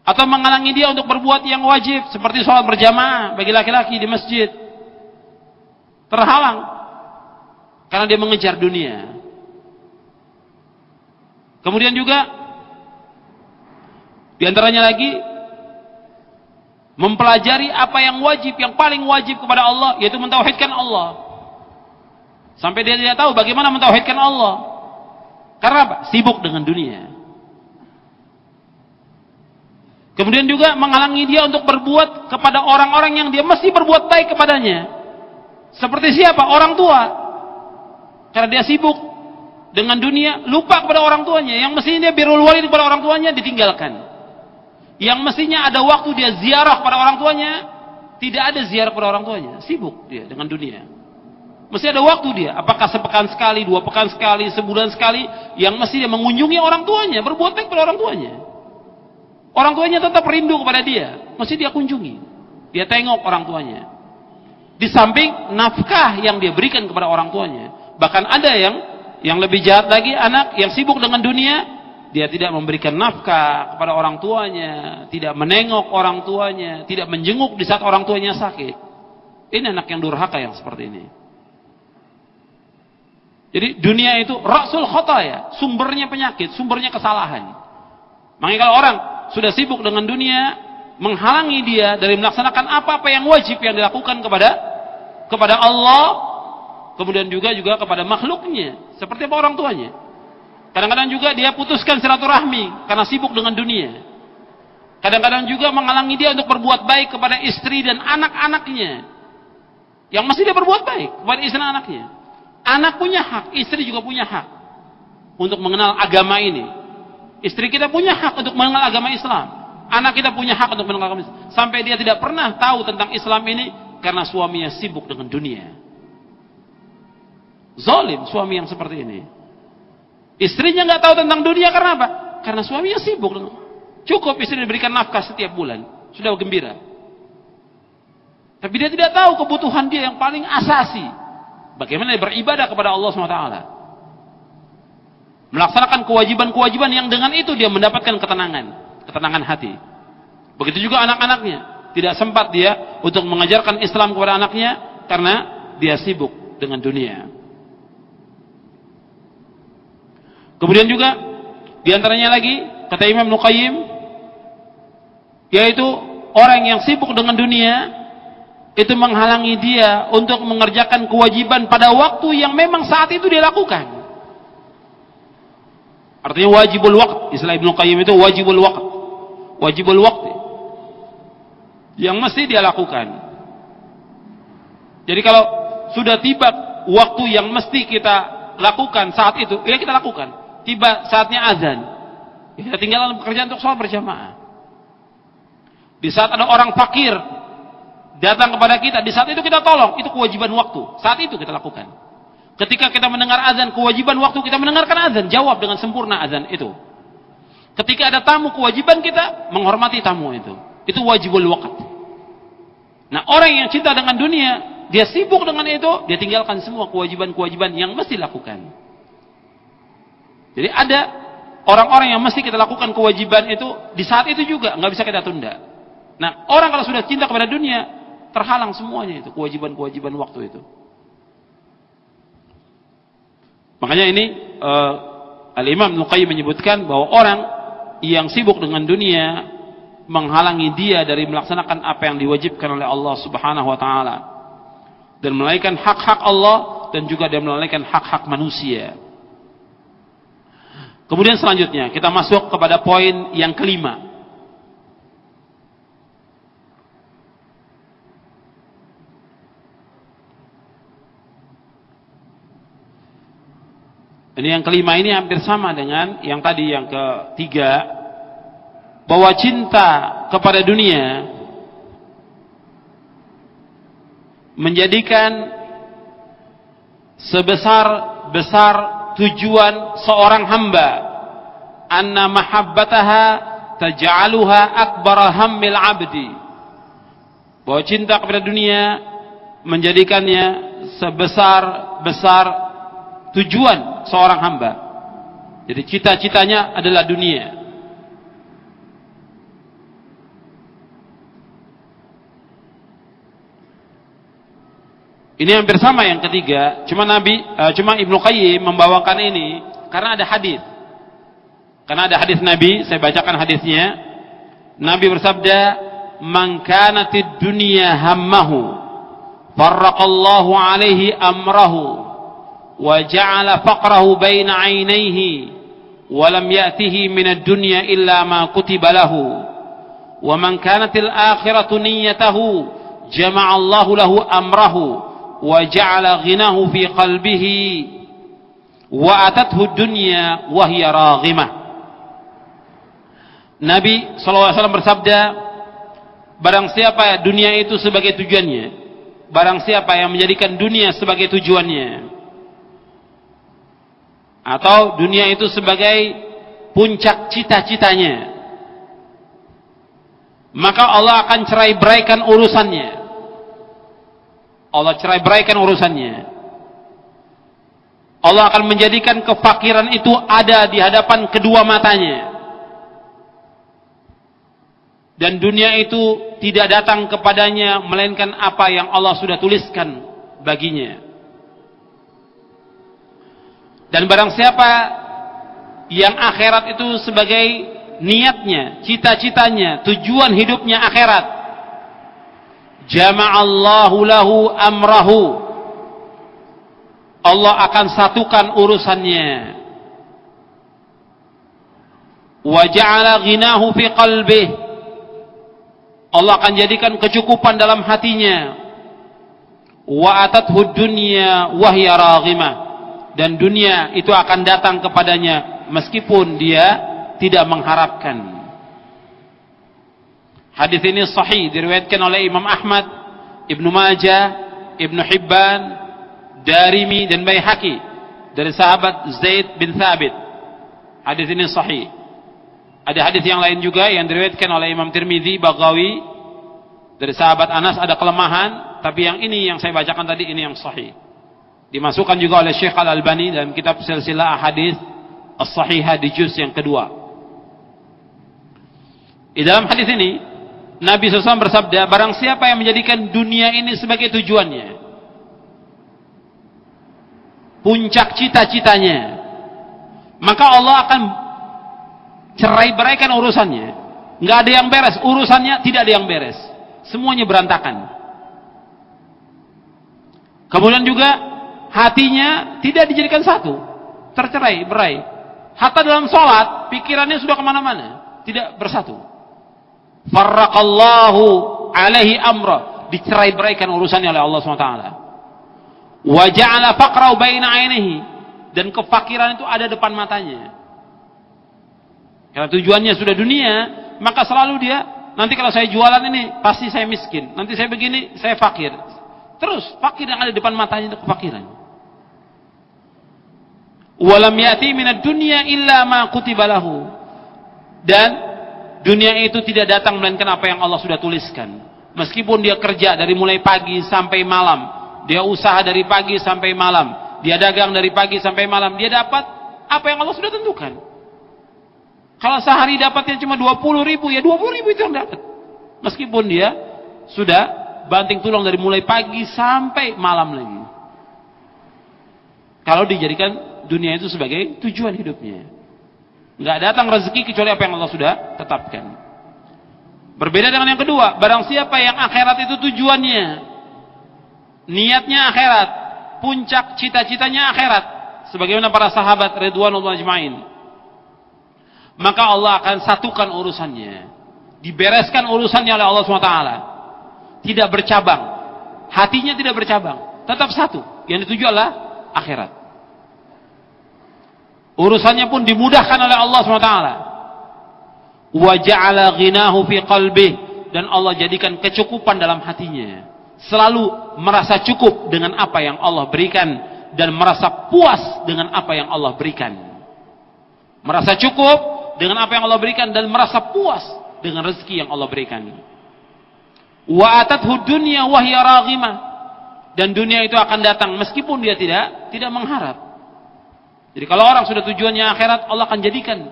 Atau menghalangi dia untuk berbuat yang wajib, seperti sholat berjamaah bagi laki-laki di masjid. Terhalang karena dia mengejar dunia. Kemudian juga di antaranya lagi mempelajari apa yang wajib, yang paling wajib kepada Allah, yaitu mentauhidkan Allah. Sampai dia tidak tahu bagaimana mentauhidkan Allah. Karena apa? Sibuk dengan dunia. Kemudian juga menghalangi dia untuk berbuat kepada orang-orang yang dia mesti berbuat baik kepadanya. Seperti siapa? Orang tua. Karena dia sibuk dengan dunia, lupa kepada orang tuanya. Yang mestinya dia birrul walid kepada orang tuanya, ditinggalkan. Yang mestinya ada waktu dia ziarah kepada orang tuanya, tidak ada ziarah kepada orang tuanya. Sibuk dia dengan dunia. Mesti ada waktu dia, apakah sepekan sekali, 2 pekan sekali, sebulan sekali, yang mesti dia mengunjungi orang tuanya, berbuat baik kepada orang tuanya. Orang tuanya tetap rindu kepada dia, mesti dia kunjungi, dia tengok orang tuanya. Di samping nafkah yang dia berikan kepada orang tuanya. Bahkan ada yang lebih jahat lagi, anak yang sibuk dengan dunia, dia tidak memberikan nafkah kepada orang tuanya, tidak menengok orang tuanya, tidak menjenguk di saat orang tuanya sakit. Ini anak yang durhaka yang seperti ini. Jadi dunia itu rasul khotaya, sumbernya penyakit, sumbernya kesalahan. Makanya kalau orang sudah sibuk dengan dunia, menghalangi dia dari melaksanakan apa-apa yang wajib yang dilakukan kepada Allah, kemudian juga kepada makhluknya, seperti apa orang tuanya. Kadang-kadang juga dia putuskan silaturahmi karena sibuk dengan dunia. Kadang-kadang juga menghalangi dia untuk berbuat baik kepada istri dan anak-anaknya, yang mesti dia berbuat baik kepada istri dan anaknya. Anak punya hak, istri juga punya hak untuk mengenal agama ini. Istri kita punya hak untuk mengenal agama Islam. Anak kita punya hak untuk mengenal agama Islam. Sampai dia tidak pernah tahu tentang Islam ini karena suaminya sibuk dengan dunia. Zalim suami yang seperti ini. Istrinya nggak tahu tentang dunia karena apa? Karena suaminya sibuk. Cukup istri diberikan nafkah setiap bulan, sudah gembira. Tapi dia tidak tahu kebutuhan dia yang paling asasi. Bagaimana dia beribadah kepada Allah SWT. Melaksanakan kewajiban-kewajiban yang dengan itu dia mendapatkan ketenangan hati. Begitu juga anak-anaknya. Tidak sempat dia untuk mengajarkan Islam kepada anaknya karena dia sibuk dengan dunia. Kemudian juga di antaranya lagi kata Imam Ibnu Qayyim, yaitu orang yang sibuk dengan dunia itu menghalangi dia untuk mengerjakan kewajiban pada waktu yang memang saat itu dia lakukan. Artinya wajibul waqt, istilah Ibnu Qayyim itu wajibul waqt. Wajibul waqt yang mesti dia lakukan. Jadi kalau sudah tiba waktu yang mesti kita lakukan saat itu, ya kita lakukan. Tiba saatnya azan, kita tinggalkan pekerjaan untuk sholat berjamaah. Di saat ada orang fakir datang kepada kita, di saat itu kita tolong, itu kewajiban waktu. Saat itu kita lakukan. Ketika kita mendengar azan, kewajiban waktu kita mendengarkan azan, jawab dengan sempurna azan itu. Ketika ada tamu, kewajiban kita menghormati tamu itu. Itu wajibul waqt. Nah, orang yang cinta dengan dunia, dia sibuk dengan itu, dia tinggalkan semua kewajiban-kewajiban yang mesti dilakukan. Jadi ada orang-orang yang mesti kita lakukan kewajiban itu di saat itu juga, nggak bisa kita tunda. Nah, orang kalau sudah cinta kepada dunia, terhalang semuanya itu, kewajiban-kewajiban waktu itu. Makanya ini Al-Imam Ibnu Qayyim menyebutkan bahwa orang yang sibuk dengan dunia menghalangi dia dari melaksanakan apa yang diwajibkan oleh Allah Subhanahu wa taala, dan melalaikan hak-hak Allah, dan juga dia melalaikan hak-hak manusia. Kemudian selanjutnya kita masuk kepada poin yang kelima. Ini yang kelima ini hampir sama dengan yang tadi yang ketiga, bahwa cinta kepada dunia menjadikan sebesar-besar tujuan seorang hamba, anna mahabbataha taj'aluha akbar hammil 'abdi, bahwa cinta kepada dunia menjadikannya sebesar-besar tujuan seorang hamba, Jadi cita-citanya adalah dunia. Ini hampir sama yang ketiga, cuma Ibnu Qayyim membawakan ini karena ada hadis. Karena ada hadis Nabi, saya bacakan hadisnya. Nabi bersabda, "Man kanatid dunya hammahu, farraqallahu alaihi amrahu, wa ja'ala faqrahu baina 'ainayhi, wa lam ya'tihi minad dunya illa ma kutiba lahu. Wa man kanatil akhiratu niyyatahu, jama'a Allahu lahu amrahu, wa ja'ala ghinahu fi qalbihi, wa atathu dunya wa hiya raghimah." Nabi SAW bersabda, barang siapa dunia itu sebagai tujuannya, barang siapa yang menjadikan dunia sebagai tujuannya, atau dunia itu sebagai puncak cita-citanya, maka Allah akan cerai-beraikan urusannya. Allah cerai-beraikan urusannya. Allah akan menjadikan kefakiran itu ada di hadapan kedua matanya. Dan dunia itu tidak datang kepadanya melainkan apa yang Allah sudah tuliskan baginya. Dan barang siapa yang akhirat itu sebagai niatnya, cita-citanya, tujuan hidupnya akhirat, jama'allahu lahu amrahu, Allah akan satukan urusannya. Wa ja'ala ghinahu fi qalbihi, Allah akan jadikan kecukupan dalam hatinya. Wa atathu dunya wa hiya raghimah, dan dunia itu akan datang kepadanya meskipun dia tidak mengharapkan. Hadis ini sahih, diriwayatkan oleh Imam Ahmad, Ibnu Majah, Ibnu Hibban, Darimi dan Baihaqi dari sahabat Zaid bin Thabit. Hadis ini sahih. Ada hadis yang lain juga yang diriwayatkan oleh Imam Tirmidzi, Baghawi dari sahabat Anas, ada kelemahan, tapi yang ini yang saya bacakan tadi ini yang sahih. Dimasukkan juga oleh Syekh Al-Albani dalam kitab Silsilah Ahadits As-Sahihah di juz yang kedua. Di dalam hadis ini Nabi SAW bersabda, barang siapa yang menjadikan dunia ini sebagai tujuannya, puncak cita-citanya, maka Allah akan cerai-beraikan urusannya. Nggak ada yang beres, urusannya tidak ada yang beres, semuanya berantakan. Kemudian juga hatinya tidak dijadikan satu, tercerai-berai. Hatta dalam sholat pikirannya sudah kemana-mana, tidak bersatu. Farraqallahu alaihi amra, dicerai-beraikan urusannya oleh Allah SWT. Wa ja'ala faqrahu baina 'ainihi, dan kefakiran itu ada depan matanya. Karena tujuannya sudah dunia, maka selalu dia, nanti kalau saya jualan ini pasti saya miskin, nanti saya begini saya fakir. Terus fakir yang ada di depan matanya itu kefakiran. Walam ya'ti minad dunya illa ma kutiba lahu, dan dunia itu tidak datang melainkan apa yang Allah sudah tuliskan. Meskipun dia kerja dari mulai pagi sampai malam, dia usaha dari pagi sampai malam, dia dagang dari pagi sampai malam, dia dapat apa yang Allah sudah tentukan. Kalau sehari dapatnya cuma 20.000, ya 20.000 itu yang dapat. Meskipun dia sudah banting tulang dari mulai pagi sampai malam lagi. Kalau dijadikan dunia itu sebagai tujuan hidupnya, nggak datang rezeki kecuali apa yang Allah sudah tetapkan. Berbeda dengan yang kedua, barang siapa yang akhirat itu tujuannya, niatnya akhirat, puncak cita-citanya akhirat, sebagaimana para sahabat ridwanullah ajmain, maka Allah akan satukan urusannya, dibereskan urusannya oleh Allah SWT, tidak bercabang, hatinya tidak bercabang, tetap satu, yang dituju adalah akhirat. Urusannya pun dimudahkan oleh Allah SWT. Wa ja'ala ghinahu fi qalbih, dan Allah jadikan kecukupan dalam hatinya, selalu merasa cukup dengan apa yang Allah berikan, dan merasa puas dengan apa yang Allah berikan. Merasa cukup dengan apa yang Allah berikan dan merasa puas dengan rezeki yang Allah berikan. Wa atathu dunya wa hiya raghimah, dan dunia itu akan datang meskipun dia tidak mengharap. Jadi kalau orang sudah tujuannya akhirat, Allah akan jadikan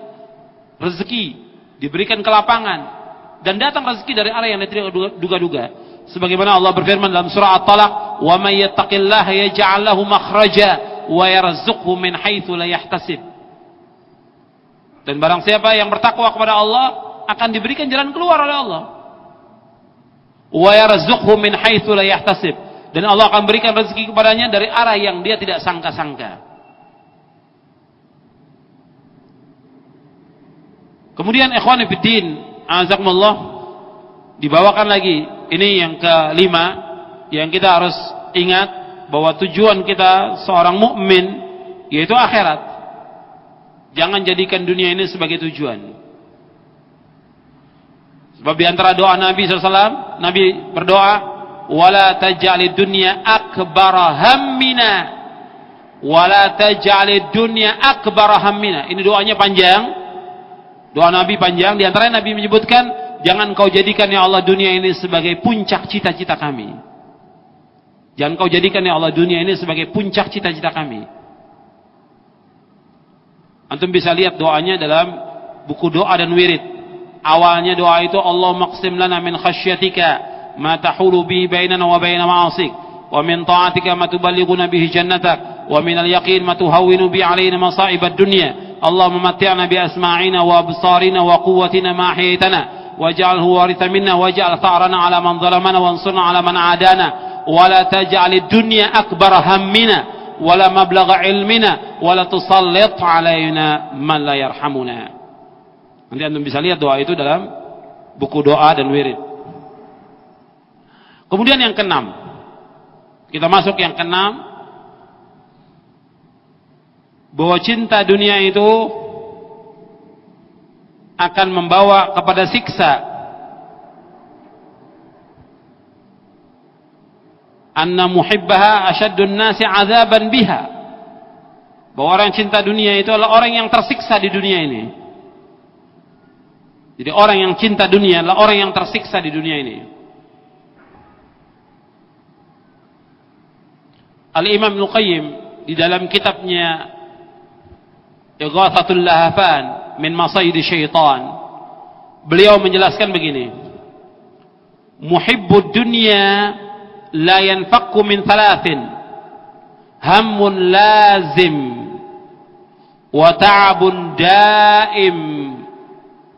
rezeki, diberikan kelapangan, dan datang rezeki dari arah yang tidak duga-duga. Sebagaimana Allah berfirman dalam surah At-Talaq, "Wa may yattaqillaha yaj'al lahu makhraja wa yarzuqhu min haitsu la yahtasib." Dan barang siapa yang bertakwa kepada Allah akan diberikan jalan keluar oleh Allah. Wa yarzuqhu min haitsu la yahtasib. Dan Allah akan berikan rezeki kepadanya dari arah yang dia tidak sangka-sangka. Kemudian ikhwani fiddin, azakumullah, dibawakan lagi, ini yang kelima yang kita harus ingat, bahwa tujuan kita seorang mukmin yaitu akhirat. Jangan jadikan dunia ini sebagai tujuan. Sebab di antara doa Nabi SAW, Nabi berdoa, "Wala taj'alid dunya akbara hammina, wala taj'alid dunya akbara hammina." Ini doanya panjang. Doa Nabi panjang. Di antara Nabi menyebutkan, jangan kau jadikan ya Allah dunia ini sebagai puncak cita-cita kami. Jangan kau jadikan ya Allah dunia ini sebagai puncak cita-cita kami. Antum bisa lihat doanya dalam buku doa dan wirid. Awalnya doa itu, Allahumma qsim lana min khasyatika ma tahulu bihi bainana wa baina ma'asik, wa min ta'atika ma tuballighuna bihi jannatak, wa min al-yaqin ma tuhawwinu bi 'alaina masa'ib ad-dunya. Allahumma matti'na bi asma'ina wa absarina wa quwwatina ma ahyaytana waj'alhu waritha minna waj'al tha'rana 'ala man zalamana wansurna 'ala man 'adana wa la taj'alid dunya akbara hammina wala mablagha ilmina wala tusallit 'alaina man la yarhamuna. Nanti antum bisa lihat doa itu dalam buku doa dan wirid. Kemudian yang keenam, kita masuk yang keenam, bahwa cinta dunia itu akan membawa kepada siksa. Anna muhibbaha asyaddun nasi azaban biha. Bahwa orang yang cinta dunia itu adalah orang yang tersiksa di dunia ini. Jadi orang yang cinta dunia adalah orang yang tersiksa di dunia ini. Al-Imam Ibnu Qayyim di dalam kitabnya Ighathatul Lahafan min Masayidi Syaitan, beliau menjelaskan begini, muhibbud dunya la yanfakku min thalathin, hammun lazim wa ta'abun daim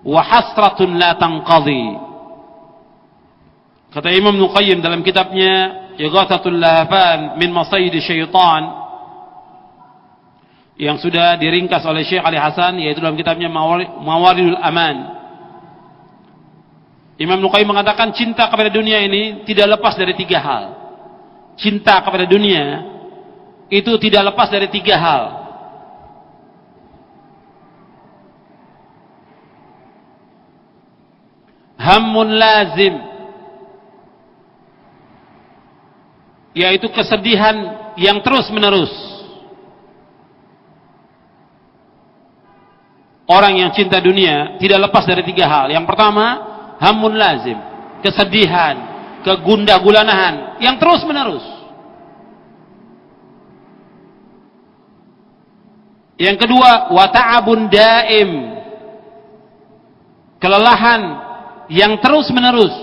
wa hasratun la tanqadhi. Kata Imam Ibnu Qayyim dalam kitabnya Ighathatul Lahafan min Masayidi Syaitan, yang sudah diringkas oleh Syekh Ali Hasan, yaitu dalam kitabnya Mawaridul Aman. Imam Ibnu Qayyim mengatakan cinta kepada dunia ini tidak lepas dari tiga hal. Cinta kepada dunia itu tidak lepas dari tiga hal. Hammun lazim, yaitu kesedihan yang terus menerus. Orang yang cinta dunia tidak lepas dari tiga hal. Yang pertama, hammun lazim, kesedihan, kegundah gulanahan yang terus menerus. Yang kedua, wa ta'abun daim, kelelahan yang terus menerus.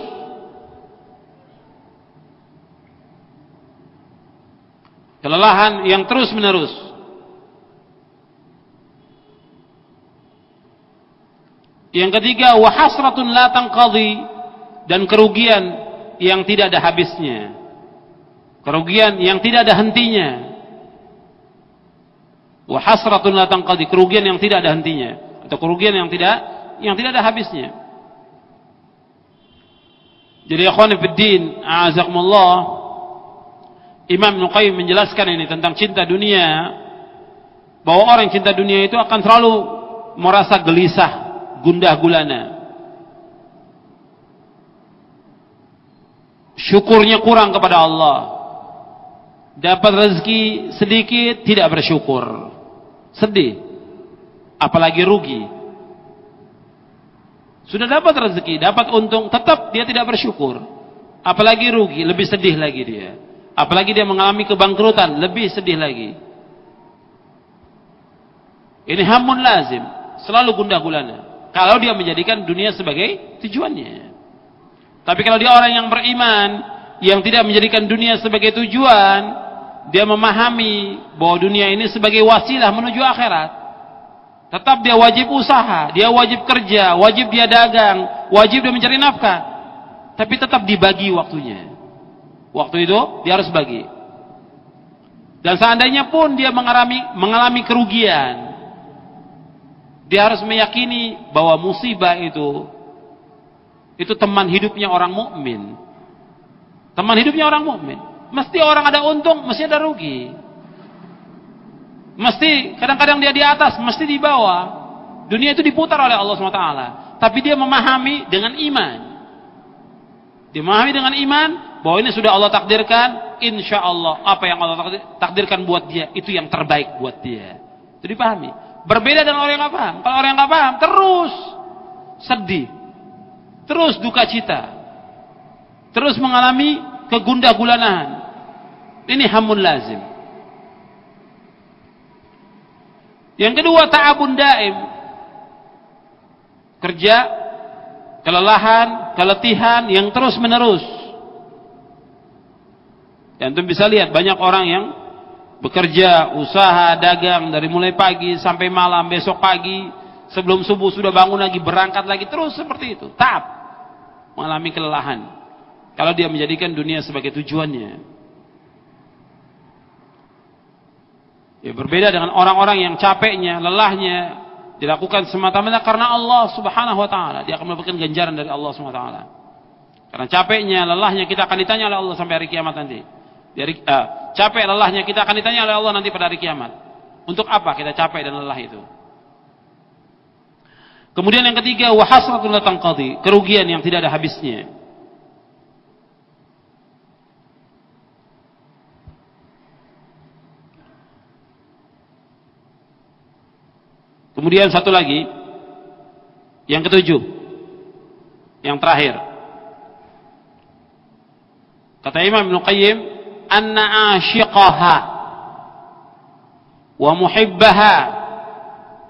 Kelelahan yang terus menerus. Yang ketiga, wa hasratun la tanqadhi, dan kerugian yang tidak ada habisnya. Kerugian yang tidak ada hentinya. Wa hasratun la tanqadhi, kerugian yang tidak ada hentinya, atau kerugian yang tidak ada habisnya. Jadi ikhwan fiddin, a'azakumullah, Imam Ibnu Qayyim menjelaskan ini tentang cinta dunia, bahwa orang yang cinta dunia itu akan selalu merasa gelisah, gundah gulana. Syukurnya kurang kepada Allah. Dapat rezeki sedikit tidak bersyukur, sedih, apalagi rugi. Sudah dapat rezeki, dapat untung, tetap dia tidak bersyukur, apalagi rugi, lebih sedih lagi dia. Apalagi dia mengalami kebangkrutan, lebih sedih lagi. Ini hamun lazim, selalu gundah gulana. Kalau dia menjadikan dunia sebagai tujuannya. Tapi kalau dia orang yang beriman, yang tidak menjadikan dunia sebagai tujuan, dia memahami bahwa dunia ini sebagai wasilah menuju akhirat. Tetap dia wajib usaha, dia wajib kerja, wajib dia dagang, wajib dia mencari nafkah. Tapi tetap dibagi waktunya. Waktu itu dia harus bagi. Dan seandainya pun dia mengalami kerugian, dia harus meyakini bahwa musibah itu teman hidupnya orang mukmin. Teman hidupnya orang mukmin. Mesti orang ada untung, mesti ada rugi. Mesti kadang-kadang dia di atas, mesti di bawah. Dunia itu diputar oleh Allah SWT. Tapi dia memahami dengan iman. Dia memahami dengan iman bahwa ini sudah Allah takdirkan. Insya Allah apa yang Allah takdirkan buat dia itu yang terbaik buat dia. Itu dipahami. Berbeda dengan orang yang nggak paham. Kalau orang yang nggak paham terus sedih, terus duka cita, terus mengalami kegundah gulanan. Ini hamun lazim. Yang kedua, ta'abun daim. Kerja, kelelahan, keletihan yang terus menerus. Dan antum bisa lihat banyak orang yang bekerja, usaha, dagang dari mulai pagi sampai malam, besok pagi sebelum subuh sudah bangun lagi, berangkat lagi, terus seperti itu. Ta'ab, mengalami kelelahan. Kalau dia menjadikan dunia sebagai tujuannya. Ya, berbeda dengan orang-orang yang capeknya, lelahnya dilakukan semata-mata karena Allah Subhanahu wa taala. Dia akan mendapatkan ganjaran dari Allah Subhanahu wa taala. Karena capeknya, lelahnya kita akan ditanya oleh Allah sampai hari kiamat nanti. Capek lelahnya kita akan ditanya oleh Allah nanti pada hari kiamat. Untuk apa kita capek dan lelah itu? Kemudian yang ketiga, wa hasratun la tanqadi, kerugian yang tidak ada habisnya. Kemudian satu lagi, yang ketujuh, yang terakhir. Kata Imam Ibnu Qayyim, anna ashiqaha wa muhibbaha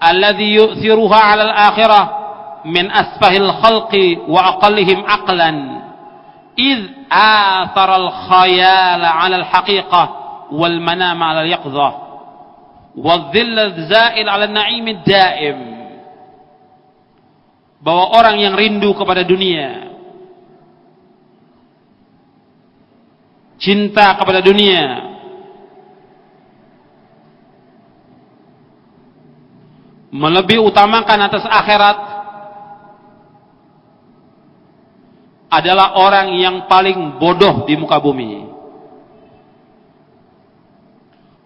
alladhi yu'thiruha 'ala al-akhirah min asfahil khalqi wa aqallihim aqlan idh athara al-khayala 'ala al-haqiqah wal manama 'ala al-yaqdhah wadh-dhill az-za'il 'ala an-na'im ad-da'im. Bahwa orang yang rindu kepada dunia, cinta kepada dunia, melebih utamakan atas akhirat, adalah orang yang paling bodoh di muka bumi.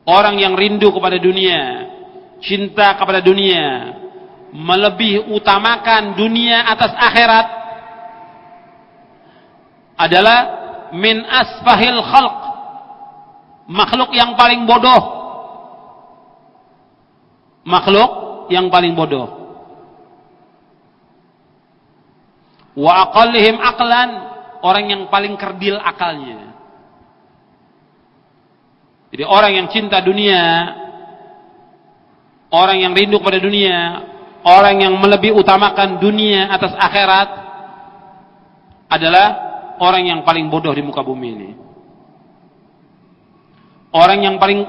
Orang yang rindu kepada dunia, cinta kepada dunia, melebih utamakan dunia atas akhirat, adalah min asfahil khalq, makhluk yang paling bodoh. Makhluk yang paling bodoh. Wa aqallihim aqlan, orang yang paling kerdil akalnya. Jadi orang yang cinta dunia, orang yang rindu kepada dunia, orang yang melebih utamakan dunia atas akhirat, adalah orang yang paling bodoh di muka bumi ini. Orang yang paling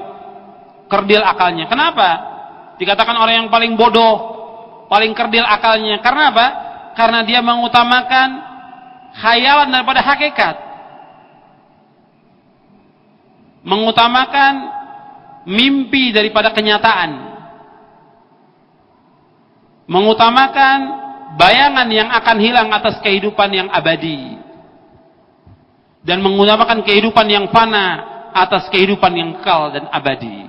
kerdil akalnya. Kenapa dikatakan orang yang paling bodoh, paling kerdil akalnya? Karena apa? Karena dia mengutamakan khayalan daripada hakikat. Mengutamakan mimpi daripada kenyataan. Mengutamakan bayangan yang akan hilang atas kehidupan yang abadi. Dan mengutamakan kehidupan yang fana atas kehidupan yang kekal dan abadi.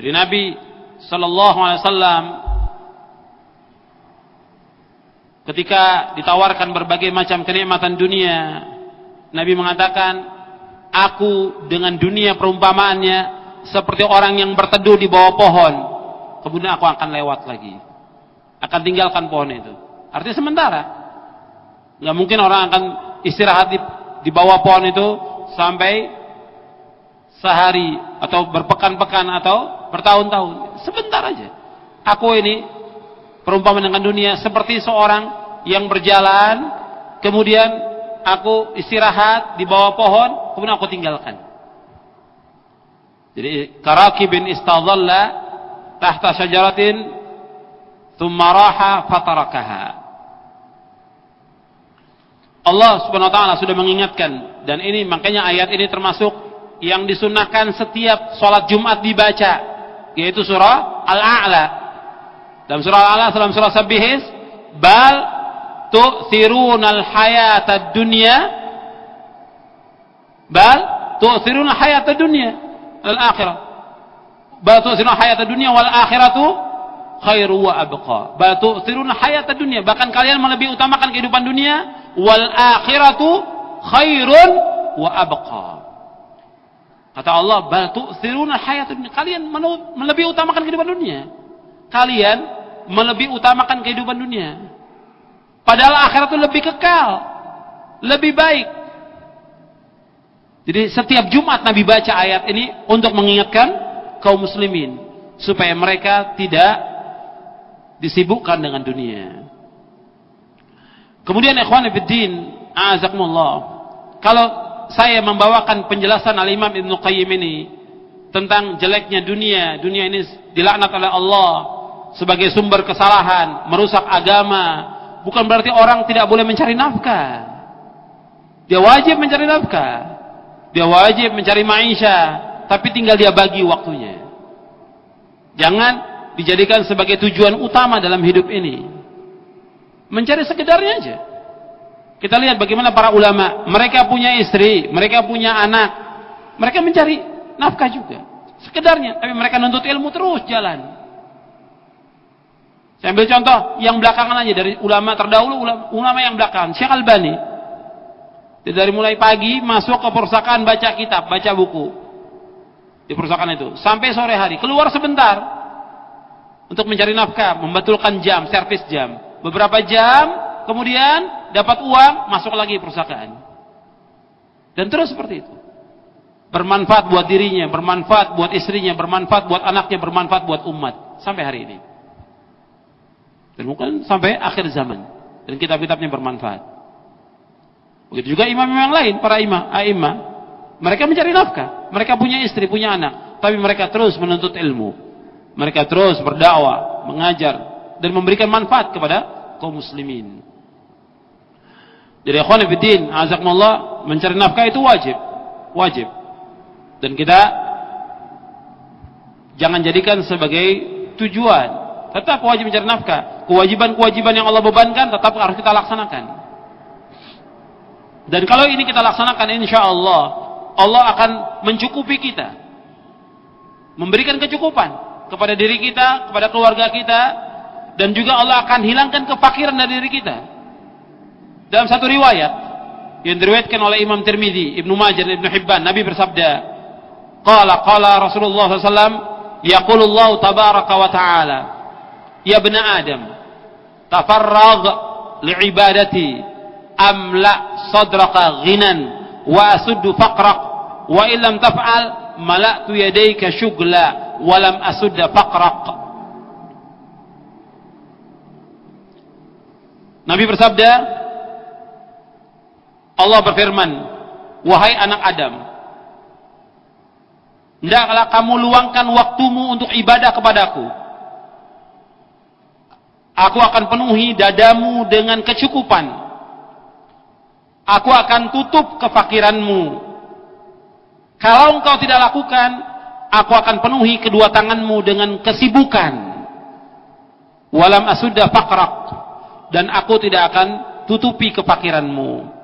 Jadi Nabi sallallahu alaihi wasallam ketika ditawarkan berbagai macam kenikmatan dunia, Nabi mengatakan, aku dengan dunia perumpamaannya seperti orang yang berteduh di bawah pohon, kemudian aku akan lewat lagi, akan tinggalkan pohon itu. Artinya sementara. Nggak mungkin orang akan istirahat di bawah pohon itu sampai sehari atau berpekan-pekan atau bertahun-tahun. Sebentar aja. Aku ini perumpamaan dengan dunia seperti seorang yang berjalan, kemudian aku istirahat di bawah pohon, kemudian aku tinggalkan. Jadi karakibin istadhalla tahta syajaratin thumma raha fatarakaha. Allah Subhanahu wa taala sudah mengingatkan, dan ini makanya ayat ini termasuk yang disunnahkan setiap sholat Jumat dibaca, yaitu surah Al-A'la. Dalam surah Al-A'la, dalam surah Sabbihis, bal tu'thirunal hayatad dunya, bal tu'thirunal hayatad dunya al-akhirah, bal tu'thirunal hayatad dunya wal akhiratu khairu wa abqa. Bal tu'thirunal hayatad dunya, bahkan kalian lebih utamakan kehidupan dunia, wal akhiratu khairun wa abqa. Kata Allah, bal tu'thirunal hayatad dunya, kalian lebih utamakan kehidupan dunia. Kalian lebih utamakan kehidupan dunia. Padahal akhirat itu lebih kekal, lebih baik. Jadi setiap Jumat Nabi baca ayat ini untuk mengingatkan kaum muslimin supaya mereka tidak disibukkan dengan dunia. Kemudian ikhwan fillah, a'azakumullah, kalau saya membawakan penjelasan Al-Imam Ibnu Qayyim ini tentang jeleknya dunia, dunia ini dilaknat oleh Allah sebagai sumber kesalahan, merusak agama, bukan berarti orang tidak boleh mencari nafkah. Dia wajib mencari nafkah, dia wajib mencari maisha, tapi tinggal dia bagi waktunya. Jangan dijadikan sebagai tujuan utama dalam hidup ini. Mencari sekedarnya aja. Kita lihat bagaimana para ulama, mereka punya istri, mereka punya anak, mereka mencari nafkah juga, sekedarnya, tapi mereka nuntut ilmu terus jalan. Saya ambil contoh yang belakangan aja, dari ulama terdahulu, ulama yang belakangan, Syekh Albani. Dari mulai pagi masuk ke perpustakaan, baca kitab, baca buku di perpustakaan itu, sampai sore hari, keluar sebentar untuk mencari nafkah, membetulkan jam, servis jam, beberapa jam, kemudian dapat uang, masuk lagi perpustakaan. Dan terus seperti itu. Bermanfaat buat dirinya, bermanfaat buat istrinya, bermanfaat buat anaknya, bermanfaat buat umat sampai hari ini. Dan mungkin sampai akhir zaman. Dan kitab-kitabnya bermanfaat. Begitu juga imam-imam yang lain, para imam. Mereka mencari nafkah. Mereka punya istri, punya anak. Tapi mereka terus menuntut ilmu. Mereka terus berdakwah, mengajar, dan memberikan manfaat kepada kaum muslimin. Jadi ikhwan fillah, azakumullah, mencari nafkah itu wajib. Wajib. Dan kita jangan jadikan sebagai tujuan. Tetap wajib mencari nafkah. Kewajiban-kewajiban yang Allah bebankan tetap harus kita laksanakan. Dan kalau ini kita laksanakan, insya Allah, Allah akan mencukupi kita, memberikan kecukupan kepada diri kita, kepada keluarga kita, dan juga Allah akan hilangkan kefakiran dari diri kita. Dalam satu riwayat yang diriwayatkan oleh Imam Tirmidzi, Ibnu Majah, dan Ibnu Hibban, Nabi bersabda, qala Rasulullah SAW, yaqulullahu tabaraka wa ta'ala, ya bani Adam, tafarrag li'ibadati, amla sadraka ghinan, wa asuddu faqrak, wa illam taf'al, mala'tu yadayka syugla, wa lam asudda faqrak. Nabi bersabda, Allah berfirman, wahai anak Adam, hendaklah kamu luangkan waktumu untuk ibadah kepadaku. Aku akan penuhi dadamu dengan kecukupan. Aku akan tutup kefakiranmu. Kalau engkau tidak lakukan, aku akan penuhi kedua tanganmu dengan kesibukan. Walam asudda faqrak, dan aku tidak akan tutupi kefakiranmu.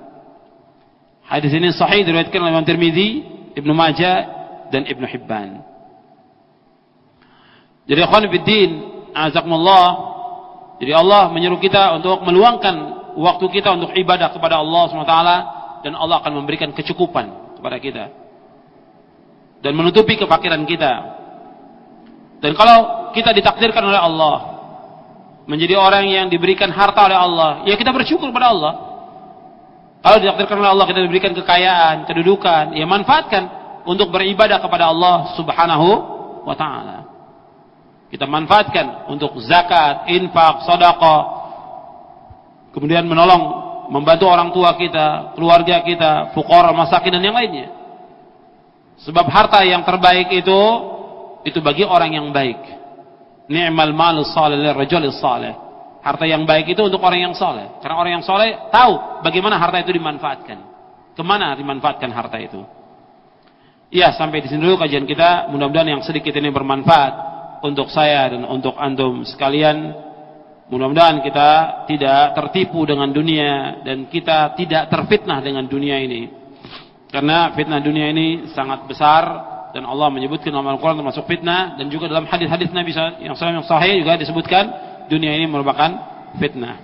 Hadis ini sahih, diriwayatkan oleh Imam Tirmidzi, Ibnu Majah, dan Ibnu Hibban. Jadi ikhwan fillah, azakumullah, jadi Allah menyuruh kita untuk meluangkan waktu kita untuk ibadah kepada Allah SWT, dan Allah akan memberikan kecukupan kepada kita dan menutupi kefakiran kita. Dan kalau kita ditakdirkan oleh Allah menjadi orang yang diberikan harta oleh Allah, ya kita bersyukur kepada Allah. Kalau ditakdirkan oleh Allah kita diberikan kekayaan, kedudukan, ya manfaatkan untuk beribadah kepada Allah Subhanahu wa taala. Kita manfaatkan untuk zakat, infak, sedekah, kemudian menolong, membantu orang tua kita, keluarga kita, fuqara, masakin dan yang lainnya. Sebab harta yang terbaik itu bagi orang yang baik. Ni'mal malus salih lirrajulis salih. Harta yang baik itu untuk orang yang saleh. Karena orang yang saleh tahu bagaimana harta itu dimanfaatkan. Kemana dimanfaatkan harta itu. Ya, sampai di sini dulu kajian kita. Mudah-mudahan yang sedikit ini bermanfaat untuk saya dan untuk antum sekalian. Mudah-mudahan kita tidak tertipu dengan dunia dan kita tidak terfitnah dengan dunia ini. Karena fitnah dunia ini sangat besar dan Allah menyebutkan dalam Al-Quran termasuk fitnah, dan juga dalam hadis-hadis Nabi yang sahih juga disebutkan dunia ini merupakan fitnah.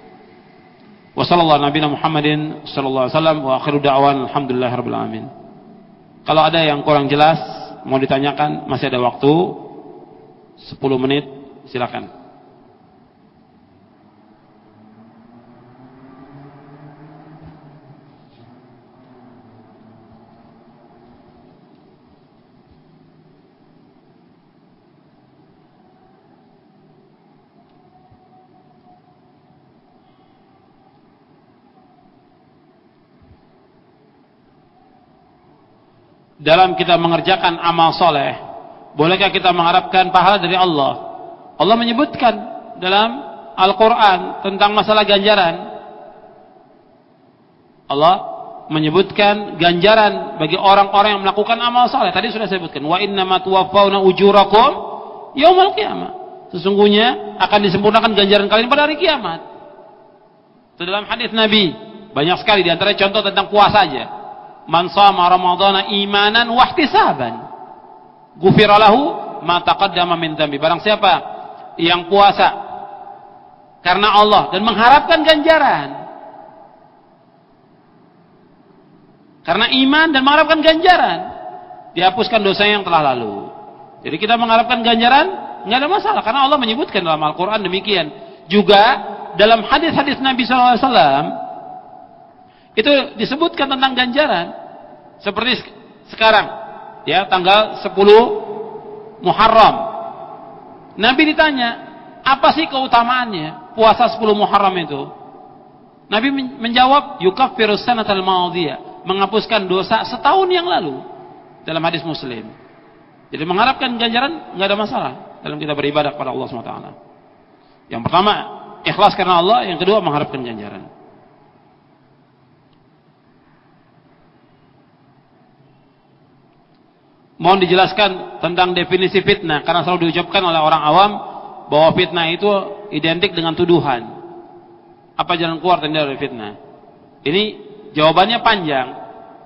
Wa sallallahu nabiyana Muhammadin sallallahu alaihi wasallam wa akhiru da'wan alhamdulillahirabbil alamin. Kalau ada yang kurang jelas mau ditanyakan, masih ada waktu 10 menit, silakan. Dalam kita mengerjakan amal soleh, bolehkah kita mengharapkan pahala dari Allah? Allah menyebutkan dalam Al-Quran tentang masalah ganjaran. Allah menyebutkan ganjaran bagi orang-orang yang melakukan amal soleh. Tadi sudah saya sebutkan, wa innama tuwaffawna ujurakum yaumal qiyamah. Sesungguhnya akan disempurnakan ganjaran kalian pada hari kiamat. Itu dalam hadis Nabi. Banyak sekali, di antara contoh tentang puasa aja. Man shama ramadhana imanan wa ihtisaban ghufira lahu ma taqaddama min dhanbi. Barang siapa yang puasa karena Allah dan mengharapkan ganjaran, karena iman dan mengharapkan ganjaran, dihapuskan dosa yang telah lalu. Jadi kita mengharapkan ganjaran enggak ada masalah, karena Allah menyebutkan dalam Al-Qur'an demikian. Juga dalam hadis-hadis Nabi sallallahu alaihi wasallam itu disebutkan tentang ganjaran. Seperti sekarang, ya, tanggal 10 Muharram. Nabi ditanya, apa sih keutamaannya puasa 10 Muharram itu? Nabi menjawab, yukaffirus sanatal madhiyah, menghapuskan dosa setahun yang lalu. Dalam hadis Muslim. Jadi mengharapkan ganjaran enggak ada masalah dalam kita beribadah kepada Allah SWT. Yang pertama, ikhlas karena Allah. Yang kedua, mengharapkan ganjaran. Mohon dijelaskan tentang definisi fitnah, karena selalu diucapkan oleh orang awam bahwa fitnah itu identik dengan tuduhan. Apa jalan keluar dari fitnah? Ini jawabannya panjang.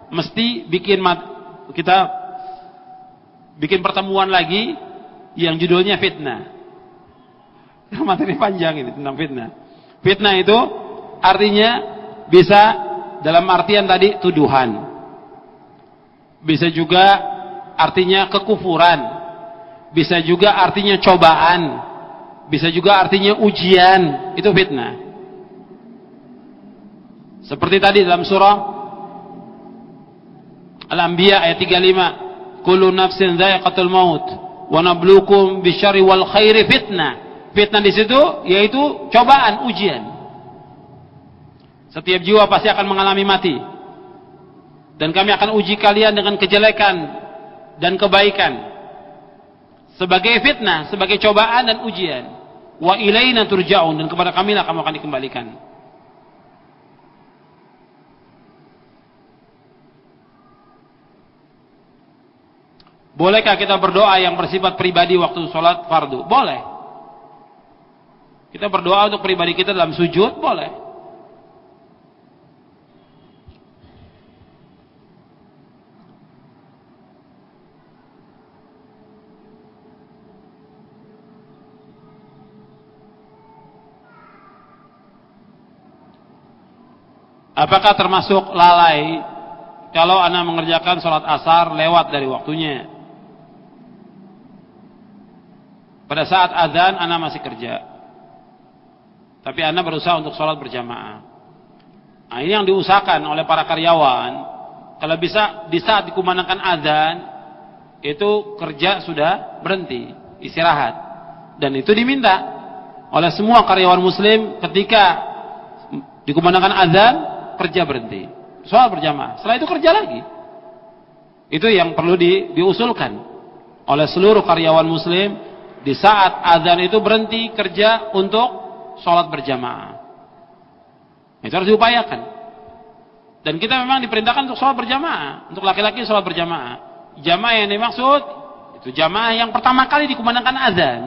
Mesti kita bikin pertemuan lagi yang judulnya fitnah. Materi panjang ini tentang fitnah. Fitnah itu artinya bisa dalam artian tadi tuduhan. Bisa juga artinya kekufuran, bisa juga artinya cobaan, bisa juga artinya ujian. Itu fitnah. Seperti tadi dalam surah Al-Anbiya ayat 35, kullu nafsin dha'iqatul maut wa nabluukum bisyarri wal khairi fitnah. Fitnah di situ yaitu cobaan, ujian. Setiap jiwa pasti akan mengalami mati, dan kami akan uji kalian dengan kejelekan dan kebaikan sebagai fitnah, sebagai cobaan dan ujian. Wa ilaina turja'un, dan kepada kami lah kamu akan dikembalikan. Bolehkah kita berdoa yang bersifat pribadi waktu sholat fardu? Boleh. Kita berdoa untuk pribadi kita dalam sujud, boleh. Apakah termasuk lalai kalau Anda mengerjakan sholat asar lewat dari waktunya? Pada saat azan Anda masih kerja, tapi Anda berusaha untuk sholat berjamaah. Nah, ini yang diusahakan oleh para karyawan. Kalau bisa di saat dikumandangkan azan, itu kerja sudah berhenti, istirahat. Dan itu diminta oleh semua karyawan muslim ketika dikumandangkan azan, kerja berhenti, sholat berjamaah. Setelah itu kerja lagi. Itu yang perlu diusulkan oleh seluruh karyawan muslim. Di saat azan itu berhenti kerja untuk sholat berjamaah. Itu harus diupayakan. Dan kita memang diperintahkan untuk sholat berjamaah. Untuk laki-laki sholat berjamaah. Jamaah yang dimaksud itu jamaah yang pertama kali dikumandangkan azan.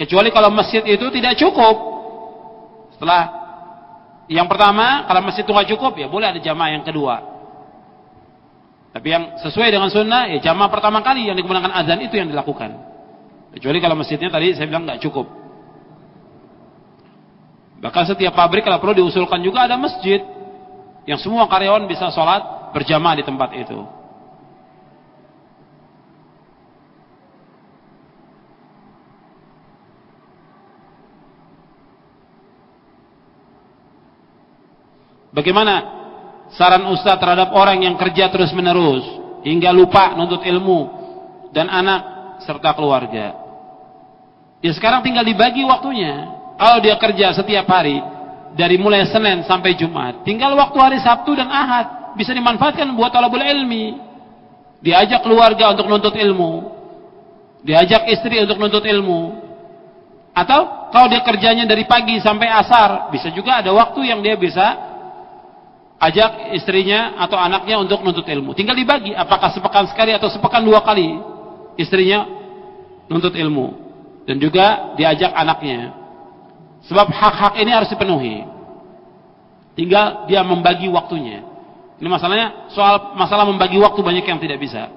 Kecuali kalau masjid itu tidak cukup. Setelah yang pertama, kalau masjid itu nggak cukup, ya boleh ada jamaah yang kedua. Tapi yang sesuai dengan sunnah, ya jamaah pertama kali yang dikumandangkan azan itu yang dilakukan. Kecuali kalau masjidnya tadi saya bilang nggak cukup. Bahkan setiap pabrik kalau perlu diusulkan juga ada masjid yang semua karyawan bisa sholat berjamaah di tempat itu. Bagaimana saran Ustaz terhadap orang yang kerja terus menerus hingga lupa nuntut ilmu dan anak serta keluarga? Ya sekarang tinggal dibagi waktunya. Kalau dia kerja setiap hari dari mulai Senin sampai Jumat, tinggal waktu hari Sabtu dan Ahad bisa dimanfaatkan buat talabul ilmi. Diajak keluarga untuk nuntut ilmu, diajak istri untuk nuntut ilmu. Atau kalau dia kerjanya dari pagi sampai asar, bisa juga ada waktu yang dia bisa ajak istrinya atau anaknya untuk nuntut ilmu. Tinggal dibagi, apakah sepekan sekali atau sepekan 2 kali istrinya nuntut ilmu. Dan juga diajak anaknya. Sebab hak-hak ini harus dipenuhi. Tinggal dia membagi waktunya. Ini masalahnya, masalah membagi waktu banyak yang tidak bisa.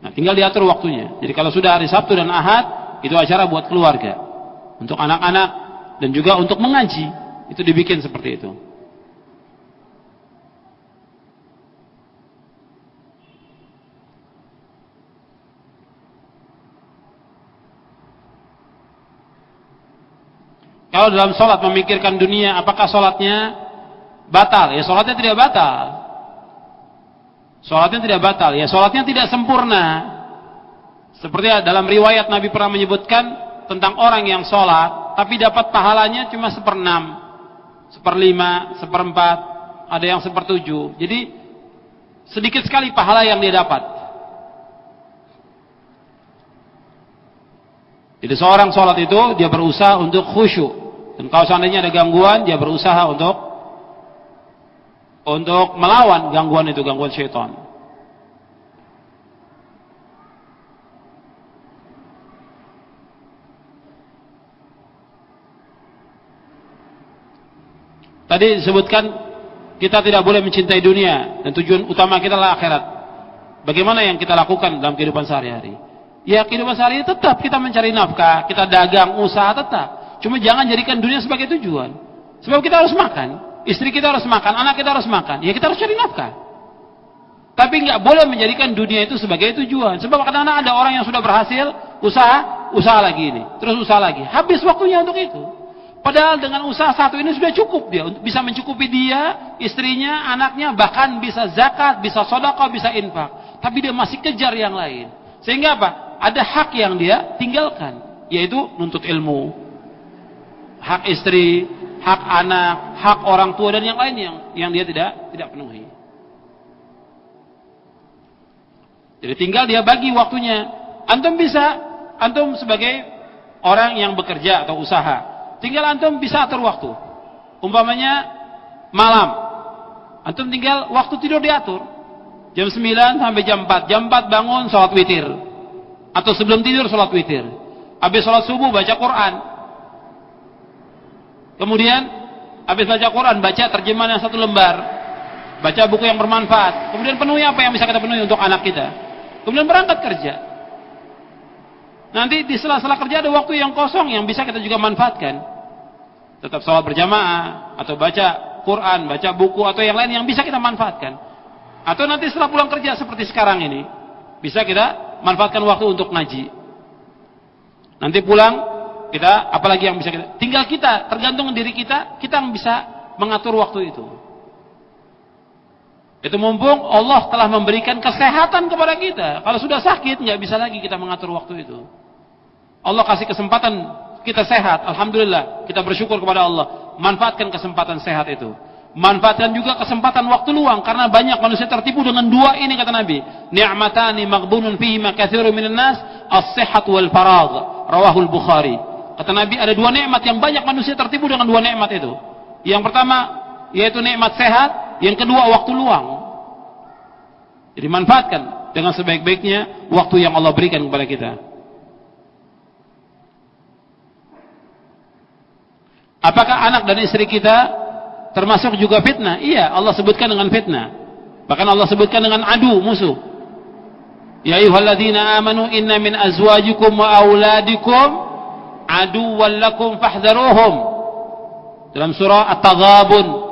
Nah, tinggal diatur waktunya. Jadi kalau sudah hari Sabtu dan Ahad, itu acara buat keluarga. Untuk anak-anak dan juga untuk mengaji. Itu dibikin seperti itu. Kalau dalam sholat memikirkan dunia, apakah sholatnya batal? Ya sholatnya tidak batal. Sholatnya tidak batal. Ya sholatnya tidak sempurna. Seperti dalam riwayat Nabi pernah menyebutkan tentang orang yang sholat, tapi dapat pahalanya cuma 1/6, 1/5, 1/4, ada yang 1/7. Jadi sedikit sekali pahala yang dia dapat. Jadi seorang sholat itu dia berusaha untuk khusyuk. Dan kalau seandainya ada gangguan, dia berusaha untuk melawan gangguan itu, gangguan syaitan. Tadi disebutkan kita tidak boleh mencintai dunia dan tujuan utama kita adalah akhirat. Bagaimana yang kita lakukan dalam kehidupan sehari-hari? Ya kehidupan sehari tetap kita mencari nafkah, kita dagang, usaha tetap. Cuma jangan jadikan dunia sebagai tujuan. Sebab kita harus makan, istri kita harus makan, anak kita harus makan. Ya kita harus cari nafkah. Tapi nggak boleh menjadikan dunia itu sebagai tujuan. Sebab kadang-kadang ada orang yang sudah berhasil, usaha lagi ini, terus usaha lagi. Habis waktunya untuk itu. Padahal dengan usaha satu ini sudah cukup dia, bisa mencukupi dia, istrinya, anaknya, bahkan bisa zakat, bisa sedekah, bisa infak. Tapi dia masih kejar yang lain. Sehingga apa? Ada hak yang dia tinggalkan, yaitu nuntut ilmu, hak istri, hak anak, hak orang tua dan yang lain yang dia tidak penuhi. Jadi tinggal dia bagi waktunya. Antum sebagai orang yang bekerja atau usaha, tinggal antum bisa atur waktu. Umpamanya malam, antum tinggal waktu tidur diatur. Jam 9 sampai jam 4. Jam 4 bangun sholat witir. Atau sebelum tidur sholat witir. Habis sholat subuh baca Quran. Kemudian habis baca Quran, baca terjemahan yang 1 lembar. Baca buku yang bermanfaat. Kemudian penuhi apa yang bisa kita penuhi untuk anak kita. Kemudian berangkat kerja. Nanti di sela-sela kerja ada waktu yang kosong yang bisa kita juga manfaatkan. Tetap sholat berjamaah, atau baca Quran, baca buku, atau yang lain yang bisa kita manfaatkan. Atau nanti setelah pulang kerja seperti sekarang ini, bisa kita manfaatkan waktu untuk ngaji. Nanti pulang, kita apalagi yang bisa kita, tinggal kita, tergantung diri kita yang bisa mengatur waktu itu. Itu mumpung Allah telah memberikan kesehatan kepada kita. Kalau sudah sakit, nggak bisa lagi kita mengatur waktu itu. Allah kasih kesempatan kita sehat, alhamdulillah, kita bersyukur kepada Allah. Manfaatkan kesempatan sehat itu. Manfaatkan juga kesempatan waktu luang, karena banyak manusia tertipu dengan dua ini, kata Nabi. Ni'matani maghbunun fihima katsirun minan nas, as-sihhat wal faragh. Rawahul Bukhari. Kata Nabi, ada dua nikmat yang banyak manusia tertipu dengan dua nikmat itu. Yang pertama yaitu nikmat sehat, yang kedua waktu luang. Jadi manfaatkan dengan sebaik-baiknya waktu yang Allah berikan kepada kita. Apakah anak dan istri kita termasuk juga fitnah? Iya, Allah sebutkan dengan fitnah. Bahkan Allah sebutkan dengan adu, musuh. Ya ayyuhalladzina amanu inna min azwajikum wa auladikum aduwwan lakum fahdharuhum. Dalam surah At-Taghabun.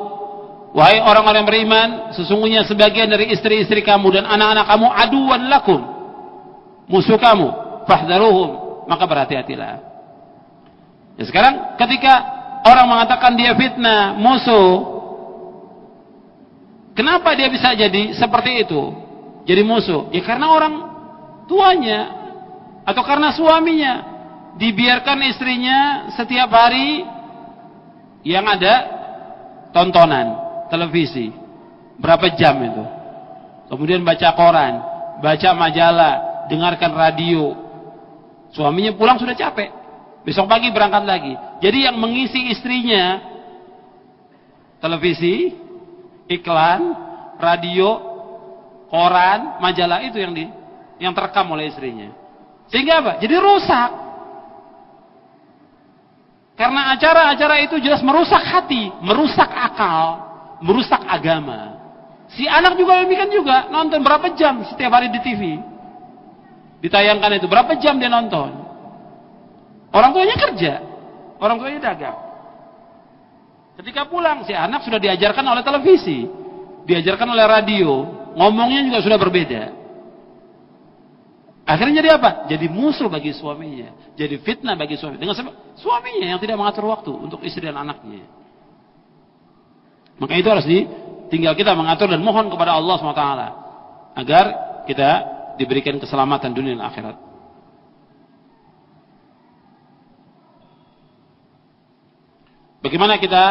Wahai orang-orang beriman, sesungguhnya sebagian dari istri-istri kamu dan anak-anak kamu aduwwan lakum, musuh kamu, fahdharuhum, maka berhati-hatilah. Ya, sekarang ketika orang mengatakan dia fitnah, musuh, kenapa dia bisa jadi seperti itu? Jadi musuh? Ya karena orang tuanya atau karena suaminya dibiarkan istrinya setiap hari yang ada tontonan televisi, berapa jam itu, kemudian baca koran, baca majalah, dengarkan radio. Suaminya pulang sudah capek, besok pagi berangkat lagi. Jadi yang mengisi istrinya televisi, iklan, radio, koran, majalah, itu yang terekam oleh istrinya. Sehingga apa? Jadi rusak. Karena acara-acara itu jelas merusak hati, merusak akal, merusak agama. Si anak juga demikian juga, nonton berapa jam setiap hari di TV. Ditayangkan itu, berapa jam dia nonton. Orang tuanya kerja, orang tuanya dagang. Ketika pulang, si anak sudah diajarkan oleh televisi, diajarkan oleh radio, ngomongnya juga sudah berbeda. Akhirnya jadi apa? Jadi musuh bagi suaminya, jadi fitnah bagi suami. Dengan sebab suaminya yang tidak mengatur waktu untuk istri dan anaknya. Maka itu harus tinggal kita mengatur dan mohon kepada Allah SWT agar kita diberikan keselamatan dunia dan akhirat. Bagaimana kita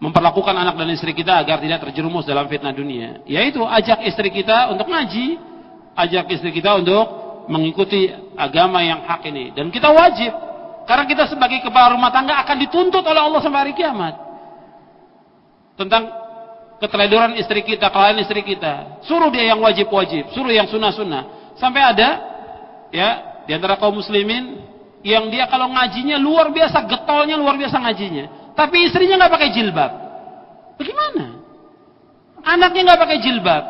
memperlakukan anak dan istri kita agar tidak terjerumus dalam fitnah dunia? Yaitu ajak istri kita untuk ngaji, ajak istri kita untuk mengikuti agama yang hak ini. Dan kita wajib, karena kita sebagai kepala rumah tangga akan dituntut oleh Allah sampai hari kiamat tentang keteledoran istri kita, kelalaian istri kita. Suruh dia yang wajib-wajib, suruh yang sunnah-sunnah. Sampai ada ya di antara kaum muslimin yang dia kalau ngajinya luar biasa, getolnya luar biasa ngajinya, tapi istrinya nggak pakai jilbab. Bagaimana? Anaknya nggak pakai jilbab.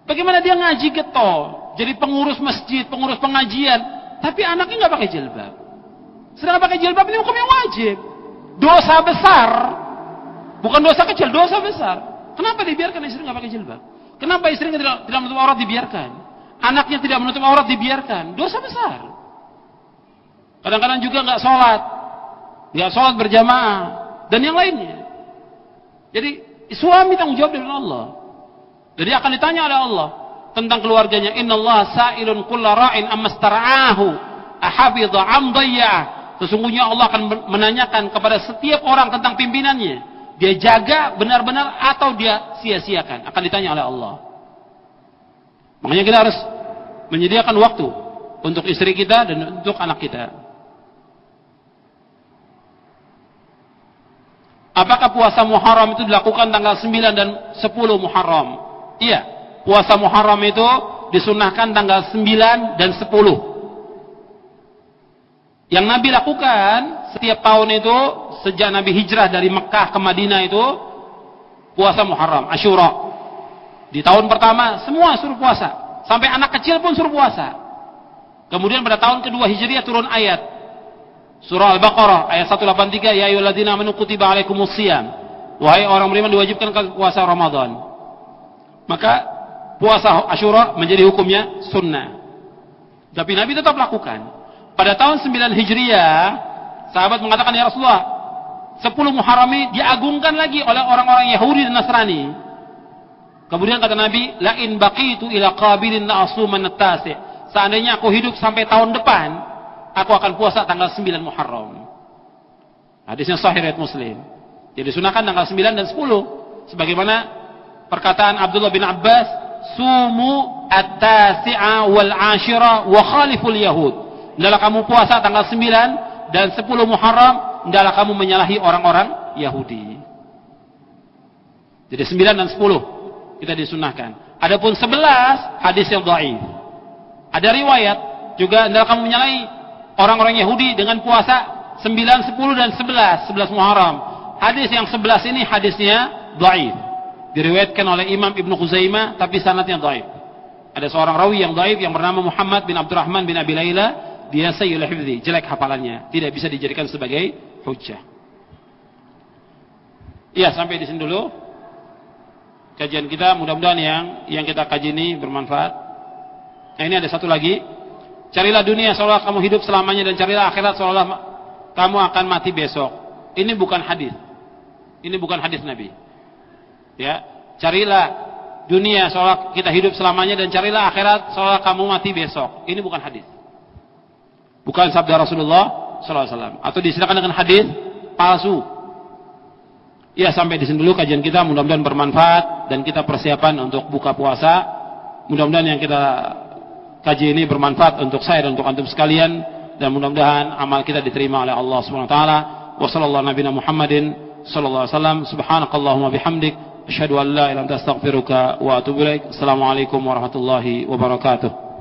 Bagaimana dia ngaji getol, jadi pengurus masjid, pengurus pengajian, tapi anaknya nggak pakai jilbab. Sedangkan pakai jilbab ini hukumnya wajib. Dosa besar. Bukan dosa kecil, dosa besar. Kenapa dibiarkan istri nggak pakai jilbab? Kenapa istrinya tidak menutup aurat dibiarkan? Anaknya tidak menutup aurat dibiarkan? Dosa besar. Kadang-kadang juga nggak sholat berjamaah, dan yang lainnya. Jadi suami tanggung jawab dengan Allah. Jadi akan ditanya oleh Allah tentang keluarganya. Innallaha sa'ilun kulla ra'in ammastara'ahu ahafidha am dayya'ah. Sesungguhnya Allah akan menanyakan kepada setiap orang tentang pimpinannya. Dia jaga benar-benar atau dia sia-siakan. Akan ditanya oleh Allah. Makanya kita harus menyediakan waktu untuk istri kita dan untuk anak kita. Apakah puasa Muharram itu dilakukan tanggal 9 dan 10 Muharram? Iya, puasa Muharram itu disunnahkan tanggal 9 dan 10. Yang Nabi lakukan setiap tahun itu sejak Nabi hijrah dari Mekah ke Madinah itu puasa Muharram, Asyura. Di tahun pertama semua suruh puasa, sampai anak kecil pun suruh puasa. Kemudian pada tahun kedua Hijriah turun ayat Surah Al-Baqarah ayat 183, ya ayyuhalladzina amanu kutiba alaikumusiyam. Wahai orang beriman diwajibkan puasa Ramadan. Maka puasa Asyura menjadi hukumnya sunnah. Tapi Nabi tetap lakukan. Pada tahun 9 Hijriah, sahabat mengatakan, ya Rasulullah, 10 Muharram ini diagungkan lagi oleh orang-orang Yahudi dan Nasrani. Kemudian kata Nabi, la in baqitu ila qabilin la asuman at-tasi'. Seandainya aku hidup sampai tahun depan, aku akan puasa tanggal 9 Muharram. Hadisnya sahih riwayat Muslim. Jadi sunahkan tanggal 9 dan 10. Sebagaimana perkataan Abdullah bin Abbas, sumu at-tasi'a wal 'ashira wa khaliful yahud. Hendaklah kamu puasa tanggal 9 dan 10 Muharram, hendaklah kamu menyalahi orang-orang Yahudi. Jadi 9 dan 10 kita disunahkan. Adapun 11 hadis yang dhaif. Ada riwayat juga hendaklah kamu menyalahi orang-orang Yahudi dengan puasa 9, 10 dan 11 Muharram. Hadis yang 11 ini hadisnya dhaif. Diriwayatkan oleh Imam Ibnu Khuzaimah tapi sanadnya dhaif. Ada seorang rawi yang dhaif yang bernama Muhammad bin Abdurrahman bin Abi Layla, dia sayyul hifdzi, jelek hafalannya, tidak bisa dijadikan sebagai hujjah. Iya, sampai di sini dulu kajian kita. Mudah-mudahan yang kita kaji ini bermanfaat. Nah, ini ada satu lagi. Carilah dunia seolah kamu hidup selamanya, dan carilah akhirat seolah kamu akan mati besok. Ini bukan hadis. Ini bukan hadis Nabi. Ya, carilah dunia seolah kita hidup selamanya, dan carilah akhirat seolah kamu mati besok. Ini bukan hadis. Bukan sabda Rasulullah SAW. Atau disilakan dengan hadis palsu. Ya, sampai di sini dulu kajian kita. Mudah-mudahan bermanfaat dan kita persiapan untuk buka puasa. Mudah-mudahan yang kita kaji ini bermanfaat untuk saya dan untuk antum sekalian, dan mudah-mudahan amal kita diterima oleh Allah Subhanahu wa taala. Wa sallallahu nabiyana Muhammadin sallallahu alaihi wasallam. Subhanakallahumma bihamdik asyhadu an la ilaha illa anta astaghfiruka wa atubu ilaik. Assalamualaikum warahmatullahi wabarakatuh.